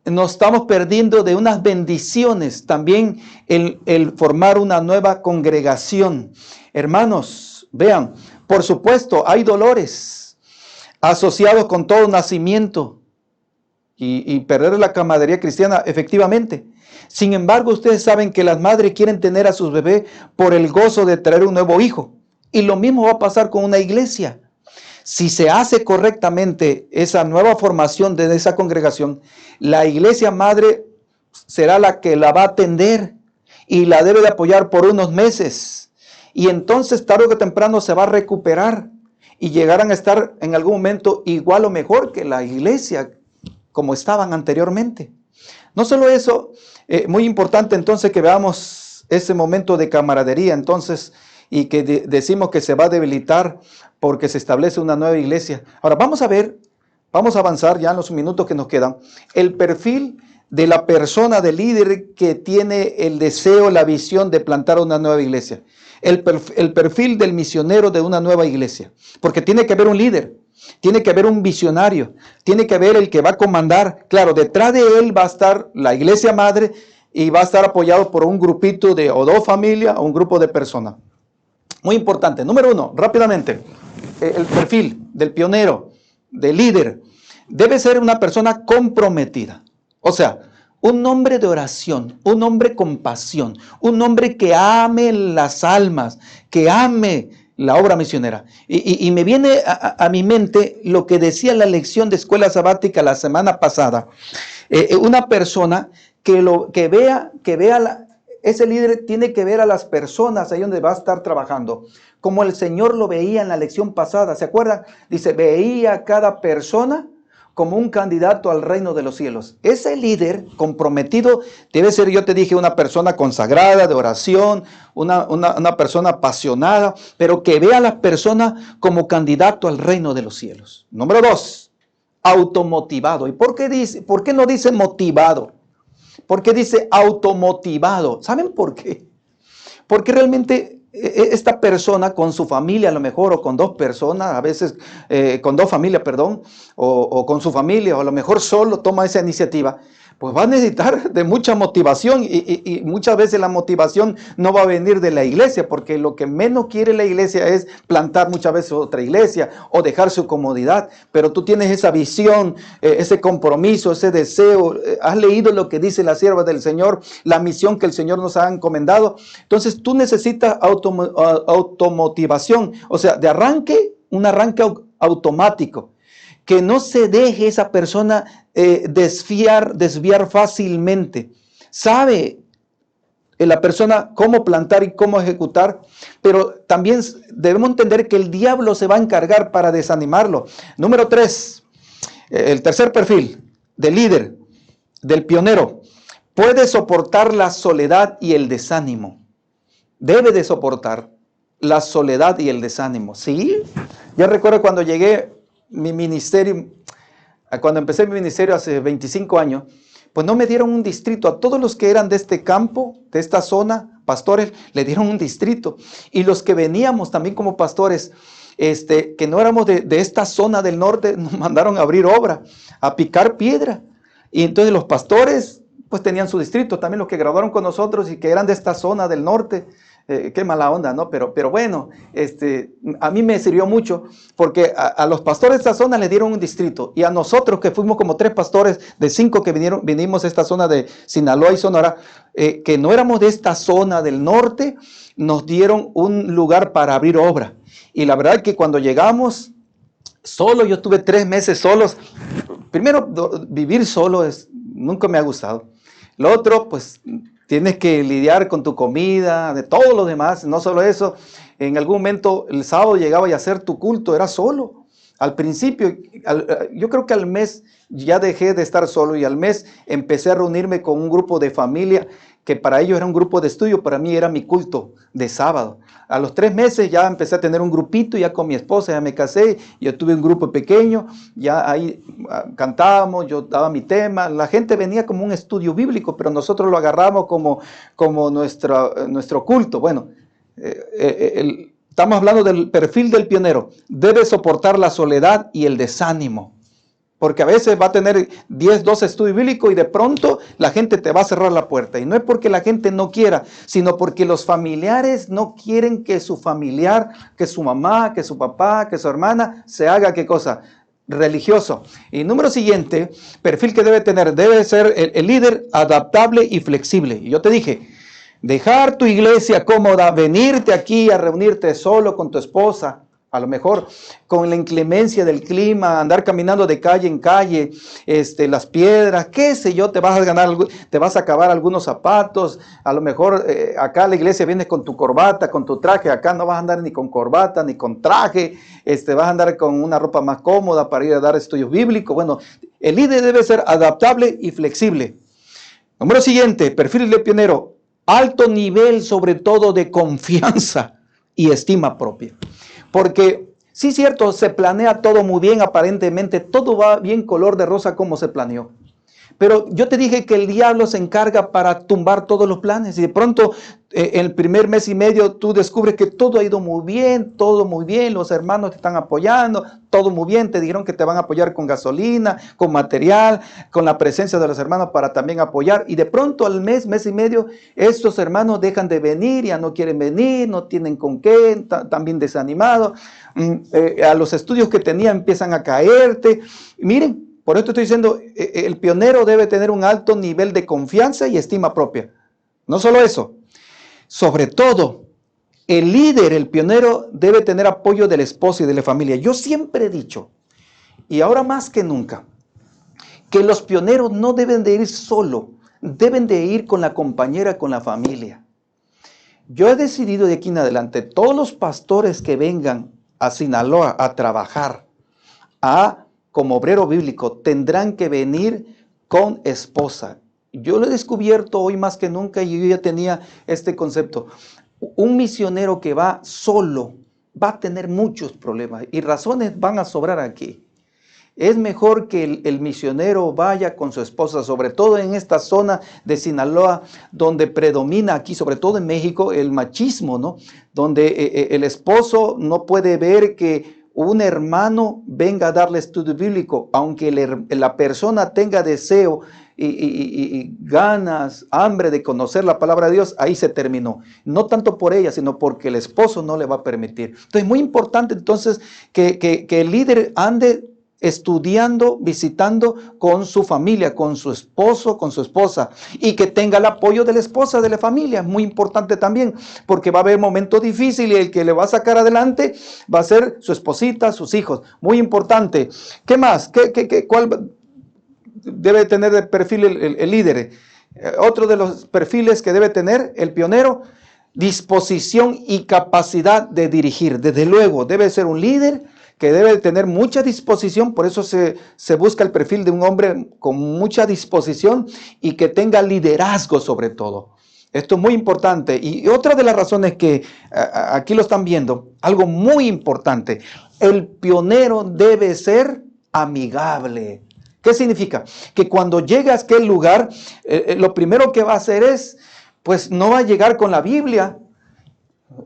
Speaker 3: nos estamos perdiendo de unas bendiciones. También el formar una nueva congregación. Hermanos, vean, por supuesto, hay dolores asociados con todo nacimiento y perder la camaradería cristiana, efectivamente. Sin embargo, ustedes saben que las madres quieren tener a sus bebés por el gozo de traer un nuevo hijo. Y lo mismo va a pasar con una iglesia. Si se hace correctamente esa nueva formación de esa congregación, la iglesia madre será la que la va a atender y la debe de apoyar por unos meses. Y entonces tarde o temprano se va a recuperar y llegarán a estar en algún momento igual o mejor que la iglesia como estaban anteriormente. No solo eso, muy importante entonces que veamos ese momento de camaradería entonces y que decimos que se va a debilitar porque se establece una nueva iglesia. Ahora vamos a ver, vamos a avanzar ya en los minutos que nos quedan, el perfil de la persona, del líder que tiene el deseo, la visión de plantar una nueva iglesia. El perfil del misionero de una nueva iglesia. Porque tiene que haber un líder, tiene que haber un visionario, tiene que haber el que va a comandar. Claro, detrás de él va a estar la iglesia madre y va a estar apoyado por un grupito de o dos familias o un grupo de personas. Muy importante. Número 1, rápidamente, el perfil del pionero, del líder, debe ser una persona comprometida. O sea, un hombre de oración, un hombre con pasión, un hombre que ame las almas, que ame la obra misionera. Y me viene a mi mente lo que decía la lección de escuela sabática la semana pasada. Una persona que vea ese líder tiene que ver a las personas ahí donde va a estar trabajando, como el Señor lo veía en la lección pasada. ¿Se acuerdan? Dice, veía a cada persona como un candidato al reino de los cielos. Ese líder comprometido debe ser, yo te dije, una persona consagrada, de oración, una persona apasionada, pero que vea a las personas como candidato al reino de los cielos. Número 2, automotivado. ¿Y por qué no dice motivado? ¿Por qué dice automotivado? ¿Saben por qué? Porque realmente esta persona con su familia a lo mejor, o con dos personas, a veces con dos familias, perdón, o con su familia, o a lo mejor solo toma esa iniciativa, pues va a necesitar de mucha motivación y muchas veces la motivación no va a venir de la iglesia, porque lo que menos quiere la iglesia es plantar muchas veces otra iglesia o dejar su comodidad, pero tú tienes esa visión, ese compromiso, ese deseo, has leído lo que dice la sierva del Señor, la misión que el Señor nos ha encomendado, entonces tú necesitas automotivación, o sea, de arranque, un arranque automático. Que no se deje esa persona desviar fácilmente. Sabe la persona cómo plantar y cómo ejecutar, pero también debemos entender que el diablo se va a encargar para desanimarlo. Número 3, el tercer perfil del líder, del pionero, puede soportar la soledad y el desánimo. Debe de soportar la soledad y el desánimo. ¿Sí? Yo recuerdo cuando llegué mi ministerio, cuando empecé mi ministerio hace 25 años, pues no me dieron un distrito. A todos los que eran de este campo, de esta zona, pastores, le dieron un distrito. Y los que veníamos también como pastores, que no éramos de esta zona del norte, nos mandaron a abrir obra, a picar piedra. Y entonces los pastores, pues tenían su distrito. También los que graduaron con nosotros y que eran de esta zona del norte. Qué mala onda, ¿no? Pero bueno, a mí me sirvió mucho porque a los pastores de esta zona le dieron un distrito y a nosotros que fuimos como 3 pastores de 5 que vinimos a esta zona de Sinaloa y Sonora, que no éramos de esta zona del norte, nos dieron un lugar para abrir obra. Y la verdad que cuando llegamos, solo yo estuve 3 meses solos. Primero, vivir solo nunca me ha gustado. Lo otro, pues tienes que lidiar con tu comida, de todo lo demás, no solo eso. En algún momento el sábado llegaba y a hacer tu culto, era solo. Al principio, yo creo que al mes ya dejé de estar solo y al mes empecé a reunirme con un grupo de familia que para ellos era un grupo de estudio, para mí era mi culto de sábado. A los 3 meses ya empecé a tener un grupito, ya con mi esposa, ya me casé, yo tuve un grupo pequeño, ya ahí cantábamos, yo daba mi tema, la gente venía como un estudio bíblico, pero nosotros lo agarramos como nuestro culto. Bueno, estamos hablando del perfil del pionero, debe soportar la soledad y el desánimo. Porque a veces va a tener 10, 12 estudios bíblicos y de pronto la gente te va a cerrar la puerta. Y no es porque la gente no quiera, sino porque los familiares no quieren que su familiar, que su mamá, que su papá, que su hermana se haga, ¿qué cosa? Religioso. Y número siguiente, perfil que debe ser el líder adaptable y flexible. Y yo te dije, dejar tu iglesia cómoda, venirte aquí a reunirte solo con tu esposa, a lo mejor con la inclemencia del clima, andar caminando de calle en calle, las piedras, qué sé yo, te vas a acabar algunos zapatos, a lo mejor acá a la iglesia vienes con tu corbata, con tu traje, acá no vas a andar ni con corbata ni con traje, vas a andar con una ropa más cómoda para ir a dar estudios bíblicos. Bueno, el líder debe ser adaptable y flexible. Número siguiente, perfil de pionero, alto nivel sobre todo de confianza y estima propia. Porque, sí es cierto, se planea todo muy bien, aparentemente todo va bien color de rosa como se planeó. Pero yo te dije que el diablo se encarga para tumbar todos los planes y de pronto en el primer mes y medio tú descubres que todo ha ido muy bien, los hermanos te están apoyando, todo muy bien, te dijeron que te van a apoyar con gasolina, con material, con la presencia de los hermanos para también apoyar y de pronto al mes y medio, estos hermanos dejan de venir, ya no quieren venir, no tienen con qué, también desanimados, a los estudios que tenían empiezan a caerte. Miren, por esto estoy diciendo, el pionero debe tener un alto nivel de confianza y estima propia. No solo eso, sobre todo, el líder, el pionero, debe tener apoyo del esposo y de la familia. Yo siempre he dicho, y ahora más que nunca, que los pioneros no deben de ir solo, deben de ir con la compañera, con la familia. Yo he decidido de aquí en adelante, todos los pastores que vengan a Sinaloa a trabajar, como obrero bíblico, tendrán que venir con esposa. Yo lo he descubierto hoy más que nunca y yo ya tenía este concepto. Un misionero que va solo va a tener muchos problemas y razones van a sobrar aquí. Es mejor que el misionero vaya con su esposa, sobre todo en esta zona de Sinaloa, donde predomina aquí, sobre todo en México, el machismo, ¿no? Donde el esposo no puede ver que un hermano venga a darle estudio bíblico, aunque la persona tenga deseo y ganas, hambre de conocer la palabra de Dios, ahí se terminó. No tanto por ella, sino porque el esposo no le va a permitir. Entonces es muy importante entonces que el líder ande estudiando, visitando con su familia, con su esposo, con su esposa, y que tenga el apoyo de la esposa, de la familia. Es muy importante también, porque va a haber momentos difíciles y el que le va a sacar adelante va a ser su esposita, sus hijos. Muy importante. ¿Qué más? ¿Cuál debe tener de perfil el líder? Otro de los perfiles que debe tener el pionero: disposición y capacidad de dirigir. Desde luego, debe ser un líder que debe tener mucha disposición, por eso se busca el perfil de un hombre con mucha disposición y que tenga liderazgo sobre todo. Esto es muy importante. Y otra de las razones que aquí lo están viendo, algo muy importante, el pionero debe ser amigable. ¿Qué significa? Que cuando llegue a aquel lugar, lo primero que va a hacer es, pues no va a llegar con la Biblia.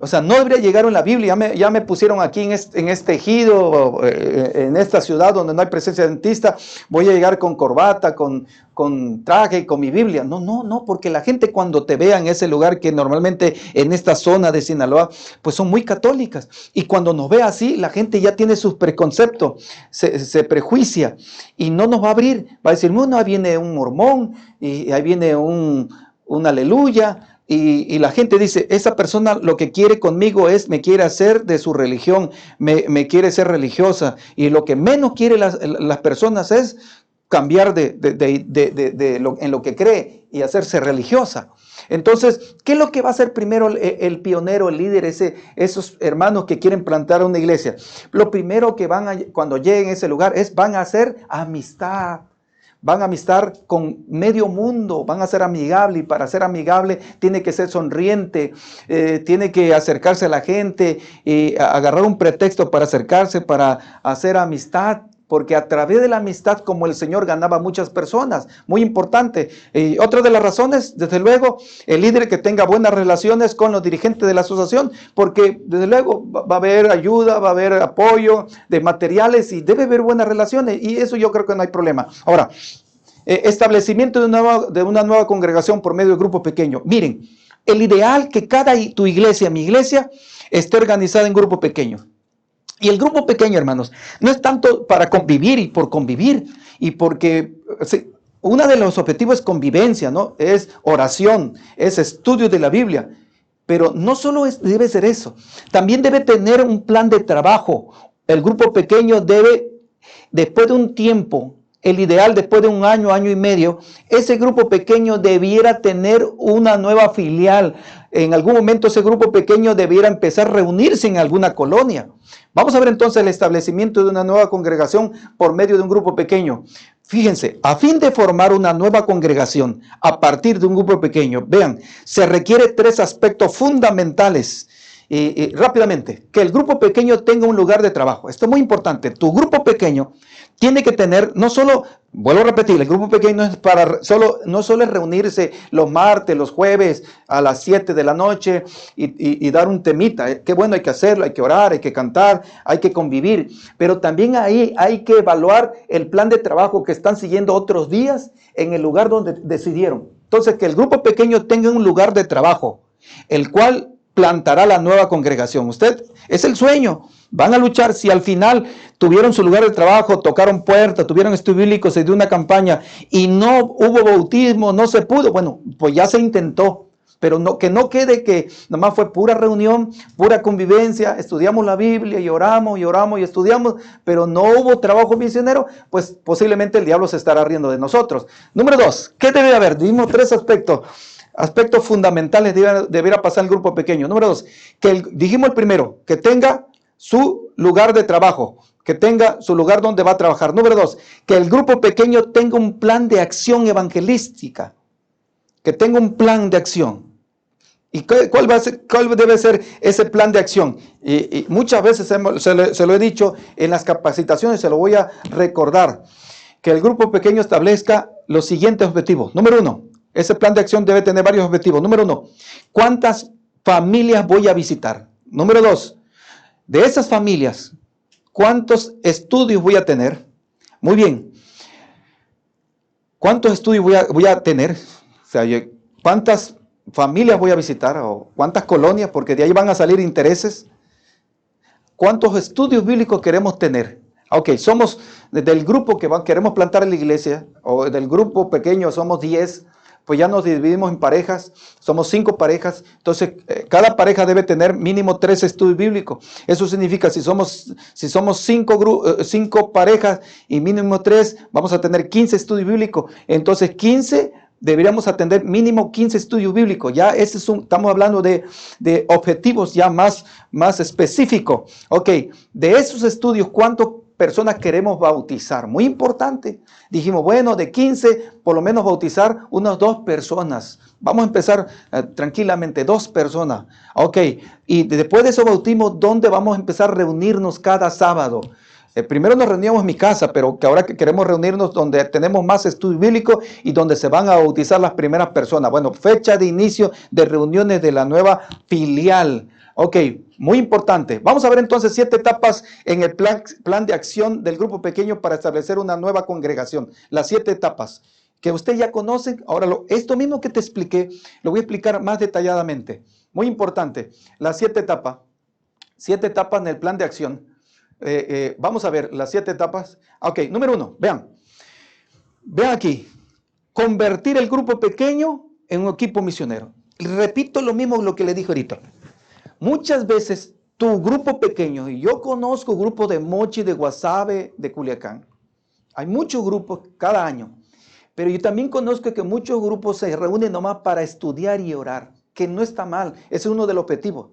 Speaker 3: O sea, no debería llegar en la Biblia. Ya me pusieron aquí en este ejido, en esta ciudad donde no hay presencia dentista, voy a llegar con corbata, con traje, con mi Biblia. No, porque la gente cuando te vea en ese lugar, que normalmente en esta zona de Sinaloa, pues son muy católicas. Y cuando nos ve así, la gente ya tiene sus preconceptos, se prejuicia y no nos va a abrir. Va a decir, bueno, ahí viene un mormón y ahí viene un aleluya. Y la gente dice, esa persona lo que quiere conmigo es, me quiere hacer de su religión, me quiere ser religiosa. Y lo que menos quiere las personas es cambiar en lo que cree y hacerse religiosa. Entonces, ¿qué es lo que va a hacer primero el pionero, el líder, esos hermanos que quieren plantar una iglesia? Lo primero que cuando lleguen a ese lugar van a hacer amistad. Van a amistar con medio mundo, van a ser amigables, y para ser amigable tiene que ser sonriente, tiene que acercarse a la gente y agarrar un pretexto para acercarse, para hacer amistad, porque a través de la amistad, como el Señor ganaba a muchas personas, muy importante. Otra de las razones, desde luego, el líder que tenga buenas relaciones con los dirigentes de la asociación, porque desde luego va a haber ayuda, va a haber apoyo de materiales y debe haber buenas relaciones, y eso yo creo que no hay problema. Ahora, establecimiento de una nueva congregación por medio de grupos pequeños. Miren, el ideal que tu iglesia, mi iglesia, esté organizada en grupos pequeños. Y el grupo pequeño, hermanos, no es tanto para convivir y por convivir, y porque uno de los objetivos es convivencia, ¿no? Es oración, es estudio de la Biblia. Pero no solo debe ser eso, también debe tener un plan de trabajo. El grupo pequeño debe, después de un tiempo, el ideal después de un año, año y medio, ese grupo pequeño debiera tener una nueva filial. En algún momento ese grupo pequeño debiera empezar a reunirse en alguna colonia. Vamos a ver entonces el establecimiento de una nueva congregación por medio de un grupo pequeño. Fíjense, a fin de formar una nueva congregación a partir de un grupo pequeño, vean, se requiere 3 aspectos fundamentales Y rápidamente, que el grupo pequeño tenga un lugar de trabajo. Esto es muy importante. Tu grupo pequeño tiene que tener, no solo, vuelvo a repetir, el grupo pequeño no solo es reunirse los martes, los jueves a las 7 de la noche y dar un temita. Qué bueno, hay que hacerlo, hay que orar, hay que cantar, hay que convivir. Pero también ahí hay que evaluar el plan de trabajo que están siguiendo otros días en el lugar donde decidieron. Entonces, que el grupo pequeño tenga un lugar de trabajo, el cual plantará la nueva congregación. Usted, es el sueño. Van a luchar. Si al final tuvieron su lugar de trabajo, tocaron puertas, tuvieron estudio bíblico, se dio una campaña y no hubo bautismo, no se pudo, bueno, pues ya se intentó. Pero no, que no quede que nomás fue pura reunión, pura convivencia, estudiamos la Biblia y oramos y estudiamos, pero no hubo trabajo misionero, pues posiblemente el diablo se estará riendo de nosotros. Número 2, ¿qué debe haber? Dimos 3 aspectos fundamentales deberá pasar el grupo pequeño. Número 2, dijimos el primero, que tenga su lugar de trabajo, que tenga su lugar donde va a trabajar. Número 2, que el grupo pequeño tenga un plan de acción evangelística, que tenga un plan de acción. ¿Y cuál debe ser ese plan de acción? Y muchas veces se lo he dicho en las capacitaciones, se lo voy a recordar, que el grupo pequeño establezca los siguientes objetivos. Número 1, ese plan de acción debe tener varios objetivos. Número 1, ¿cuántas familias voy a visitar? Número 2, de esas familias, ¿cuántos estudios voy a tener? Muy bien. ¿Cuántos estudios voy a tener? O sea, ¿cuántas familias voy a visitar? ¿O cuántas colonias? Porque de ahí van a salir intereses. ¿Cuántos estudios bíblicos queremos tener? Ok, somos del grupo que queremos plantar en la iglesia, o del grupo pequeño somos 10, pues ya nos dividimos en parejas, somos 5 parejas, entonces cada pareja debe tener mínimo 3 estudios bíblicos. Eso significa, si somos 5 parejas y mínimo 3, vamos a tener 15 estudios bíblicos. Entonces 15, deberíamos atender mínimo 15 estudios bíblicos. Ya estamos hablando de objetivos ya más específicos. Ok, de esos estudios, ¿cuántas personas queremos bautizar? Muy importante. Dijimos, bueno, de 15, por lo menos bautizar unas 2 personas. Vamos a empezar tranquilamente, 2 personas. Ok, y después de esos bautismos, ¿dónde vamos a empezar a reunirnos cada sábado? Primero nos reuníamos en mi casa, pero que ahora que queremos reunirnos donde tenemos más estudio bíblico y donde se van a bautizar las primeras personas. Bueno, fecha de inicio de reuniones de la nueva filial. Ok, muy importante. Vamos a ver entonces 7 etapas en el plan de acción del grupo pequeño para establecer una nueva congregación. Las 7 etapas que usted ya conoce. Ahora, esto mismo que te expliqué, lo voy a explicar más detalladamente. Muy importante, las 7 etapas. 7 etapas en el plan de acción. Vamos a ver las 7 etapas. Ok, número 1, vean aquí, convertir el grupo pequeño en un equipo misionero. Repito lo mismo lo que le dije ahorita. Muchas veces tu grupo pequeño, y yo conozco grupos de Mochi, de Guasave, de Culiacán. Hay muchos grupos cada año, pero yo también conozco que muchos grupos se reúnen nomás para estudiar y orar, que no está mal, ese es uno de los objetivos.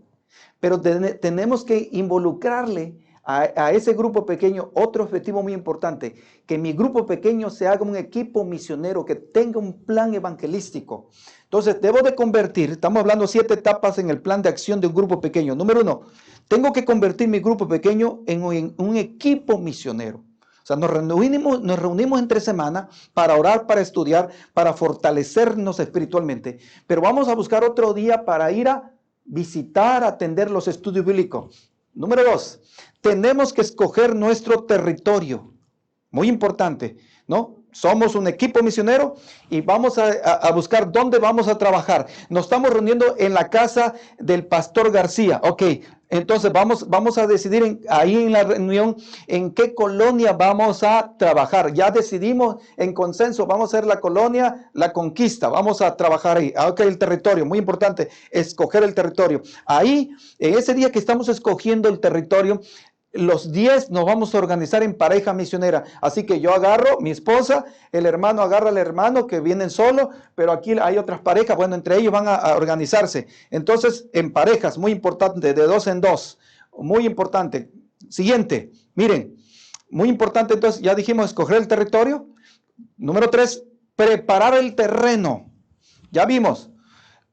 Speaker 3: Pero tenemos que involucrarle a ese grupo pequeño otro objetivo muy importante, que mi grupo pequeño se haga un equipo misionero, que tenga un plan evangelístico. Entonces, debo de convertir, estamos hablando 7 etapas en el plan de acción de un grupo pequeño. Número 1, tengo que convertir mi grupo pequeño en un equipo misionero. O sea, nos reunimos entre semana para orar, para estudiar, para fortalecernos espiritualmente. Pero vamos a buscar otro día para ir a visitar, atender los estudios bíblicos. Número 2, tenemos que escoger nuestro territorio. Muy importante, ¿no? Somos un equipo misionero y vamos a buscar dónde vamos a trabajar. Nos estamos reuniendo en la casa del pastor García. Ok, entonces vamos a decidir ahí en la reunión en qué colonia vamos a trabajar. Ya decidimos en consenso, vamos a hacer la colonia La Conquista. Vamos a trabajar ahí. Ok, el territorio, muy importante, escoger el territorio. Ahí, en ese día que estamos escogiendo el territorio, los 10 nos vamos a organizar en pareja misionera. Así que yo agarro mi esposa, el hermano agarra al hermano que vienen solo, pero aquí hay otras parejas. Bueno, entre ellos van a organizarse. Entonces, en parejas, muy importante, de 2 en 2. Muy importante. Siguiente, miren, muy importante. Entonces, ya dijimos escoger el territorio. Número 3, preparar el terreno. Ya vimos.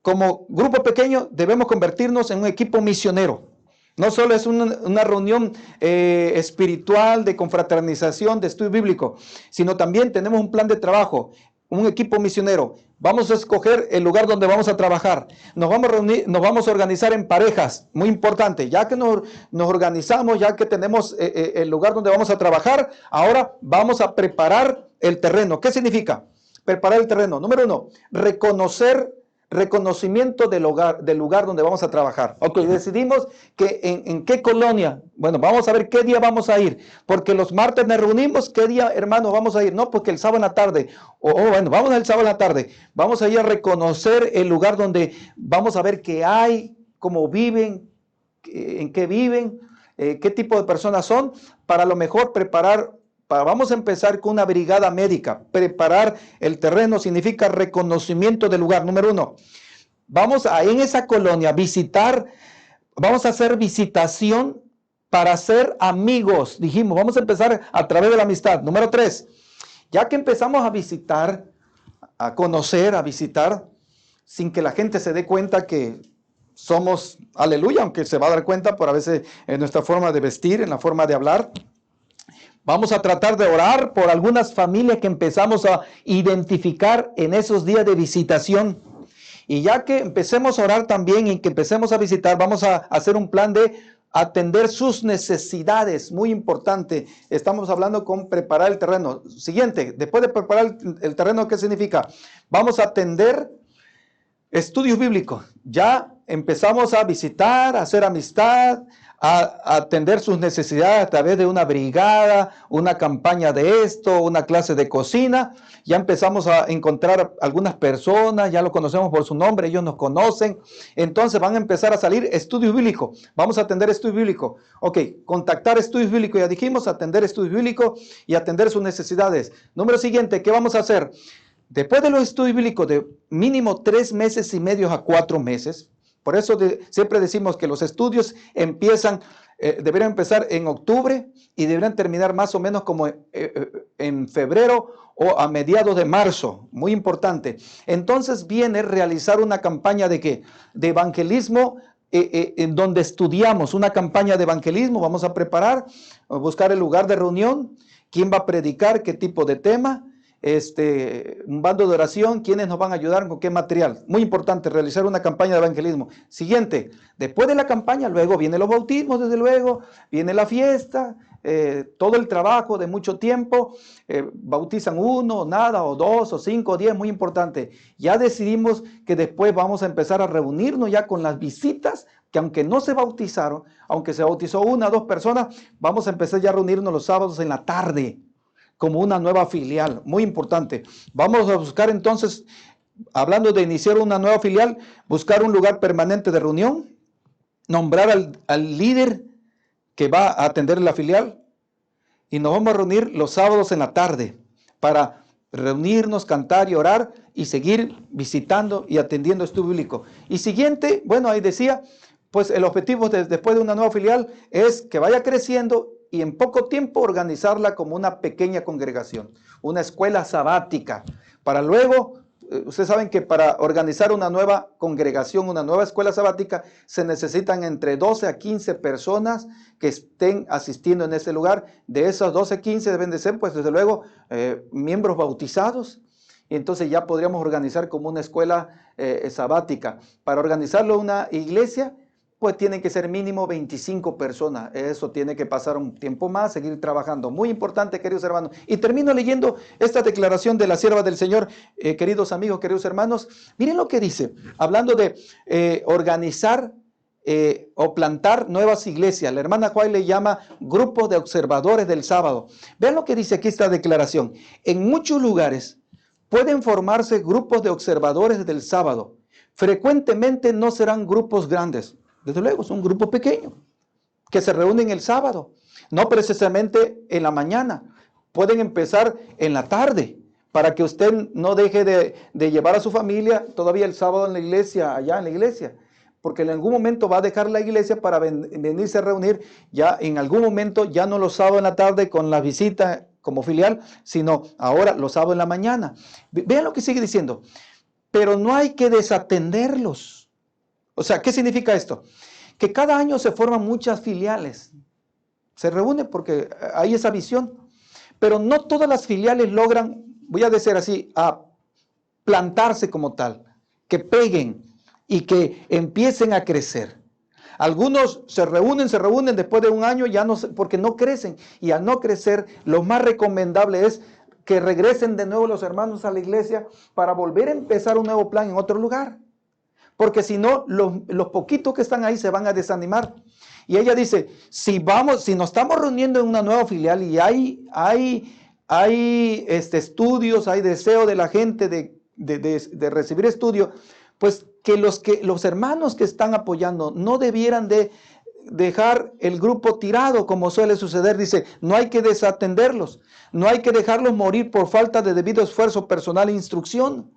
Speaker 3: como grupo pequeño debemos convertirnos en un equipo misionero. No solo es una reunión espiritual de confraternización, de estudio bíblico, sino también tenemos un plan de trabajo, un equipo misionero. Vamos a escoger el lugar donde vamos a trabajar. Nos vamos a reunir, nos vamos a organizar en parejas, muy importante. Ya que nos organizamos, ya que tenemos el lugar donde vamos a trabajar, ahora vamos a preparar el terreno. ¿Qué significa? Preparar el terreno. Número 1, reconocimiento del lugar donde vamos a trabajar. Ok, decidimos que en qué colonia. Bueno, vamos a ver qué día vamos a ir. Porque los martes nos reunimos. ¿Qué día, hermanos, vamos a ir? No, porque el sábado en la tarde. Bueno, vamos el sábado en la tarde. Vamos a ir a reconocer el lugar donde vamos a ver qué hay, cómo viven, en qué viven, qué tipo de personas son, para a lo mejor preparar. Vamos a empezar con una brigada médica. Preparar el terreno significa reconocimiento del lugar. Número 1, vamos a en esa colonia visitar, vamos a hacer visitación para ser amigos. Dijimos, vamos a empezar a través de la amistad. Número 3, ya que empezamos a visitar, a conocer, a visitar, sin que la gente se dé cuenta que somos, aleluya, aunque se va a dar cuenta por a veces en nuestra forma de vestir, en la forma de hablar. Vamos a tratar de orar por algunas familias que empezamos a identificar en esos días de visitación. Y ya que empecemos a orar también y que empecemos a visitar, vamos a hacer un plan de atender sus necesidades. Muy importante. Estamos hablando con preparar el terreno. Siguiente, después de preparar el terreno, ¿qué significa? Vamos a atender estudios bíblicos. Ya empezamos a visitar, a hacer amistad, a atender sus necesidades a través de una brigada, una campaña de esto, una clase de cocina. Ya empezamos a encontrar algunas personas, ya lo conocemos por su nombre, ellos nos conocen. Entonces van a empezar a salir estudios bíblicos. Vamos a atender estudios bíblicos. Ok, contactar estudios bíblicos, ya dijimos, atender estudios bíblicos y atender sus necesidades. Número siguiente, ¿qué vamos a hacer? Después de los estudios bíblicos de mínimo 3 meses y medio a 4 meses, por eso siempre decimos que los estudios deberían empezar en octubre y deberían terminar más o menos como en febrero o a mediados de marzo. Muy importante. Entonces viene realizar una campaña de ¿qué? De evangelismo, en donde estudiamos una campaña de evangelismo. Vamos a preparar, buscar el lugar de reunión, quién va a predicar, qué tipo de tema. Un bando de oración, quiénes nos van a ayudar con qué material. Muy importante realizar una campaña de evangelismo. Siguiente, después de la campaña, luego vienen los bautismos, desde luego, viene la fiesta, todo el trabajo de mucho tiempo, bautizan 1, nada, o 2, o 5, o 10, muy importante. Ya decidimos que después vamos a empezar a reunirnos ya con las visitas, que aunque no se bautizaron, aunque se bautizó 1 o 2 personas, vamos a empezar ya a reunirnos los sábados en la tarde, como una nueva filial, muy importante. Vamos a buscar entonces, hablando de iniciar una nueva filial, buscar un lugar permanente de reunión, nombrar al líder que va a atender la filial y nos vamos a reunir los sábados en la tarde para reunirnos, cantar y orar y seguir visitando y atendiendo estudio bíblico. Y siguiente, bueno, ahí decía, pues el objetivo después de una nueva filial es que vaya creciendo y en poco tiempo organizarla como una pequeña congregación, una escuela sabática, para luego, ustedes saben que para organizar una nueva congregación, una nueva escuela sabática, se necesitan entre 12 a 15 personas que estén asistiendo en ese lugar. De esas 12 a 15 deben de ser, pues desde luego, miembros bautizados, y entonces ya podríamos organizar como una escuela sabática. Para organizarlo una iglesia, pues tienen que ser mínimo 25 personas. Eso tiene que pasar un tiempo más, seguir trabajando. Muy importante, queridos hermanos. Y termino leyendo esta declaración de la sierva del Señor, queridos amigos, queridos hermanos. Miren lo que dice, hablando de organizar o plantar nuevas iglesias. La hermana Juárez le llama grupos de observadores del sábado. Vean lo que dice aquí esta declaración. En muchos lugares pueden formarse grupos de observadores del sábado. Frecuentemente no serán grupos grandes. Desde luego, es un grupo pequeño que se reúnen el sábado, no precisamente en la mañana. Pueden empezar en la tarde para que usted no deje de llevar a su familia todavía el sábado en la iglesia, allá en la iglesia, porque en algún momento va a dejar la iglesia para venirse a reunir ya en algún momento, ya no los sábados en la tarde con la visita como filial, sino ahora los sábados en la mañana. Vean lo que sigue diciendo. pero no hay que desatenderlos. O sea, ¿qué significa esto? Que cada año se forman muchas filiales. Se reúnen porque hay esa visión. Pero no todas las filiales logran, voy a decir así, a plantarse como tal, que peguen y que empiecen a crecer. Algunos se reúnen después de un año, ya no, porque no crecen. Y al no crecer, lo más recomendable es que regresen de nuevo los hermanos a la iglesia para volver a empezar un nuevo plan en otro lugar. Porque si no, los poquitos que están ahí se van a desanimar. Y ella dice, si nos estamos reuniendo en una nueva filial y hay estudios, hay deseo de la gente de recibir estudio, pues que los hermanos que están apoyando no debieran de dejar el grupo tirado como suele suceder. Dice, no hay que desatenderlos, no hay que dejarlos morir por falta de debido esfuerzo personal e instrucción.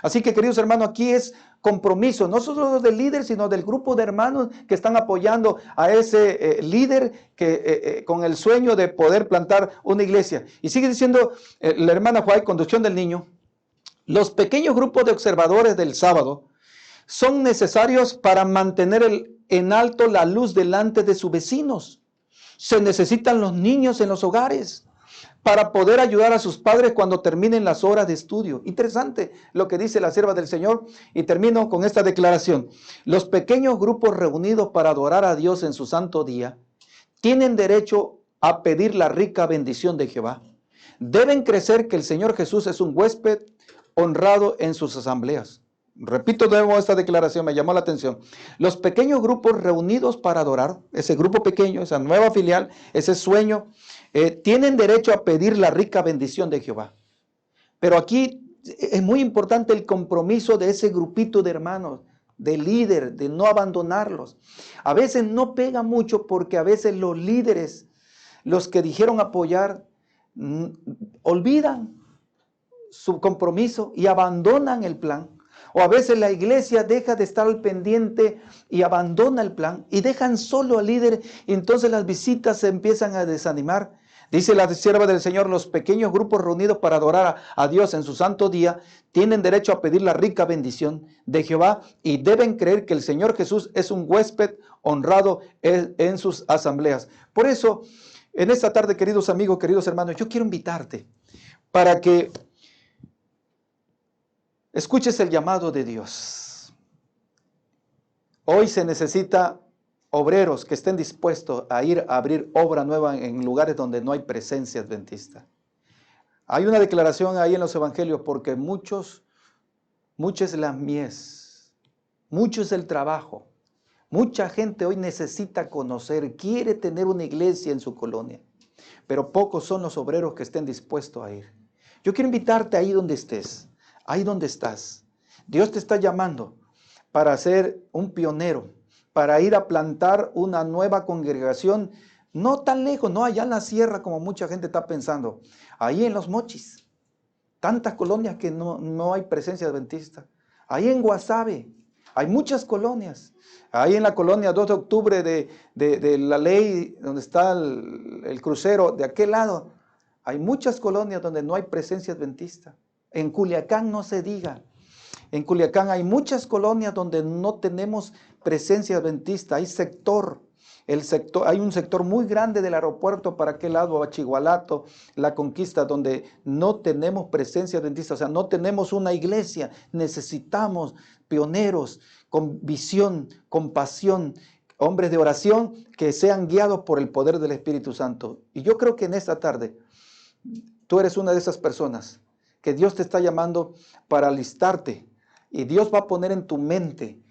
Speaker 3: Así que, queridos hermanos, aquí es compromiso, no solo del líder, sino del grupo de hermanos que están apoyando a ese líder con el sueño de poder plantar una iglesia. Y sigue diciendo la hermana White, conducción del niño, los pequeños grupos de observadores del sábado son necesarios para mantener en alto la luz delante de sus vecinos. Se necesitan los niños en los hogares para poder ayudar a sus padres cuando terminen las horas de estudio. Interesante lo que dice la sierva del Señor, y termino con esta declaración. Los pequeños grupos reunidos para adorar a Dios en su santo día tienen derecho a pedir la rica bendición de Jehová. Deben crecer que el Señor Jesús es un huésped honrado en sus asambleas. Repito de nuevo esta declaración, me llamó la atención. Los pequeños grupos reunidos para adorar, ese grupo pequeño, esa nueva filial, ese sueño, tienen derecho a pedir la rica bendición de Jehová. Pero aquí es muy importante el compromiso de ese grupito de hermanos, de líder, de no abandonarlos. A veces no pega mucho porque a veces los líderes, los que dijeron apoyar, olvidan su compromiso y abandonan el plan. O a veces la iglesia deja de estar al pendiente y abandona el plan y dejan solo al líder, y entonces las visitas se empiezan a desanimar. Dice la sierva del Señor, los pequeños grupos reunidos para adorar a Dios en su santo día tienen derecho a pedir la rica bendición de Jehová y deben creer que el Señor Jesús es un huésped honrado en sus asambleas. Por eso, en esta tarde, queridos amigos, queridos hermanos, yo quiero invitarte para que escuches el llamado de Dios. Hoy se necesita obreros que estén dispuestos a ir a abrir obra nueva en lugares donde no hay presencia adventista. Hay una declaración ahí en los evangelios, porque mucho es la mies, mucho es el trabajo. Mucha gente hoy necesita conocer, quiere tener una iglesia en su colonia, pero pocos son los obreros que estén dispuestos a ir. Yo quiero invitarte ahí donde estés, ahí donde estás. Dios te está llamando para ser un pionero, para ir a plantar una nueva congregación, no tan lejos, no allá en la sierra como mucha gente está pensando, ahí en Los Mochis, tantas colonias que no hay presencia adventista, ahí en Guasave, hay muchas colonias, ahí en la colonia 2 de octubre de la ley, donde está el crucero, de aquel lado, hay muchas colonias donde no hay presencia adventista. En Culiacán no se diga. En Culiacán hay muchas colonias donde no tenemos presencia adventista. Hay un sector muy grande del aeropuerto para aquel lado, Achigualato, La Conquista, donde no tenemos presencia adventista. O sea, no tenemos una iglesia. Necesitamos pioneros con visión, con pasión, hombres de oración que sean guiados por el poder del Espíritu Santo. Y yo creo que en esta tarde tú eres una de esas personas que Dios te está llamando para alistarte, y Dios va a poner en tu mente,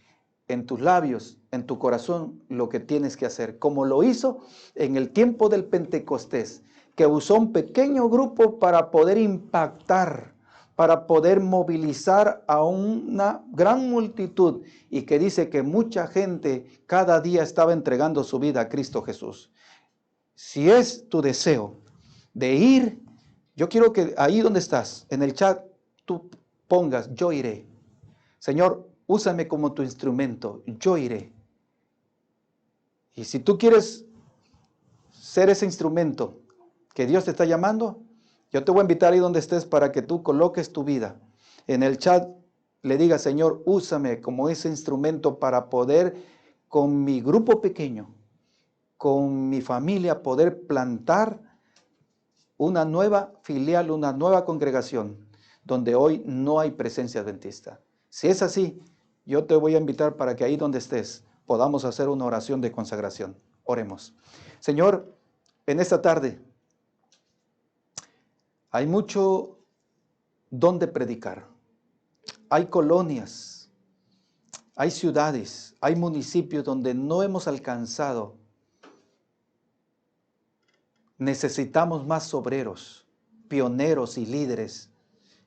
Speaker 3: en tus labios, en tu corazón lo que tienes que hacer, como lo hizo en el tiempo del Pentecostés, que usó un pequeño grupo para poder impactar, para poder movilizar a una gran multitud, y que dice que mucha gente cada día estaba entregando su vida a Cristo Jesús. Si es tu deseo de ir, yo quiero que ahí donde estás, en el chat, tú pongas, yo iré. Señor, úsame como tu instrumento, yo iré. Y si tú quieres ser ese instrumento que Dios te está llamando, yo te voy a invitar ahí donde estés para que tú coloques tu vida. En el chat le diga, Señor, úsame como ese instrumento para poder, con mi grupo pequeño, con mi familia, poder plantar una nueva filial, una nueva congregación, donde hoy no hay presencia adventista. Si es así, yo te voy a invitar para que ahí donde estés podamos hacer una oración de consagración. Oremos. Señor, en esta tarde hay mucho donde predicar. Hay colonias, hay ciudades, hay municipios donde no hemos alcanzado. Necesitamos más obreros, pioneros y líderes,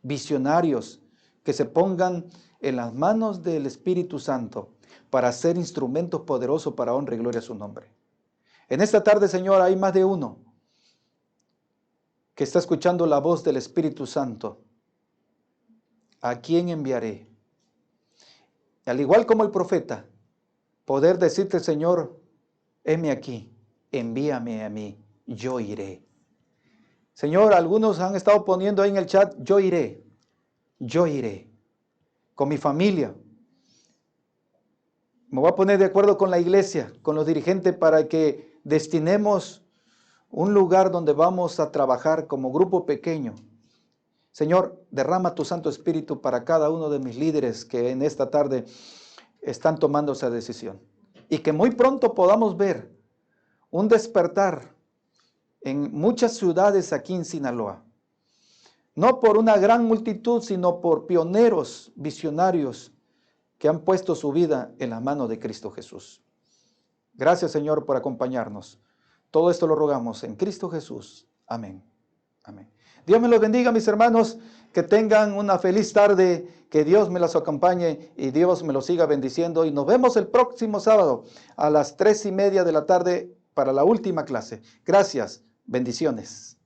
Speaker 3: visionarios que se pongan en las manos del Espíritu Santo para ser instrumentos poderosos para honra y gloria a su nombre. En esta tarde, Señor, hay más de uno que está escuchando la voz del Espíritu Santo. ¿A quién enviaré? Al igual como el profeta, poder decirte, Señor, heme aquí, envíame a mí, yo iré. Señor, algunos han estado poniendo ahí en el chat, yo iré, con mi familia. Me voy a poner de acuerdo con la iglesia, con los dirigentes, para que destinemos un lugar donde vamos a trabajar como grupo pequeño. Señor, derrama tu Santo Espíritu para cada uno de mis líderes que en esta tarde están tomando esa decisión. Y que muy pronto podamos ver un despertar en muchas ciudades aquí en Sinaloa. No por una gran multitud, sino por pioneros, visionarios que han puesto su vida en la mano de Cristo Jesús. Gracias, Señor, por acompañarnos. Todo esto lo rogamos en Cristo Jesús. Amén. Amén. Dios me los bendiga, mis hermanos, que tengan una feliz tarde, que Dios me los acompañe y Dios me los siga bendiciendo. Y nos vemos el próximo sábado a las 3:30 de la tarde para la última clase. Gracias, bendiciones.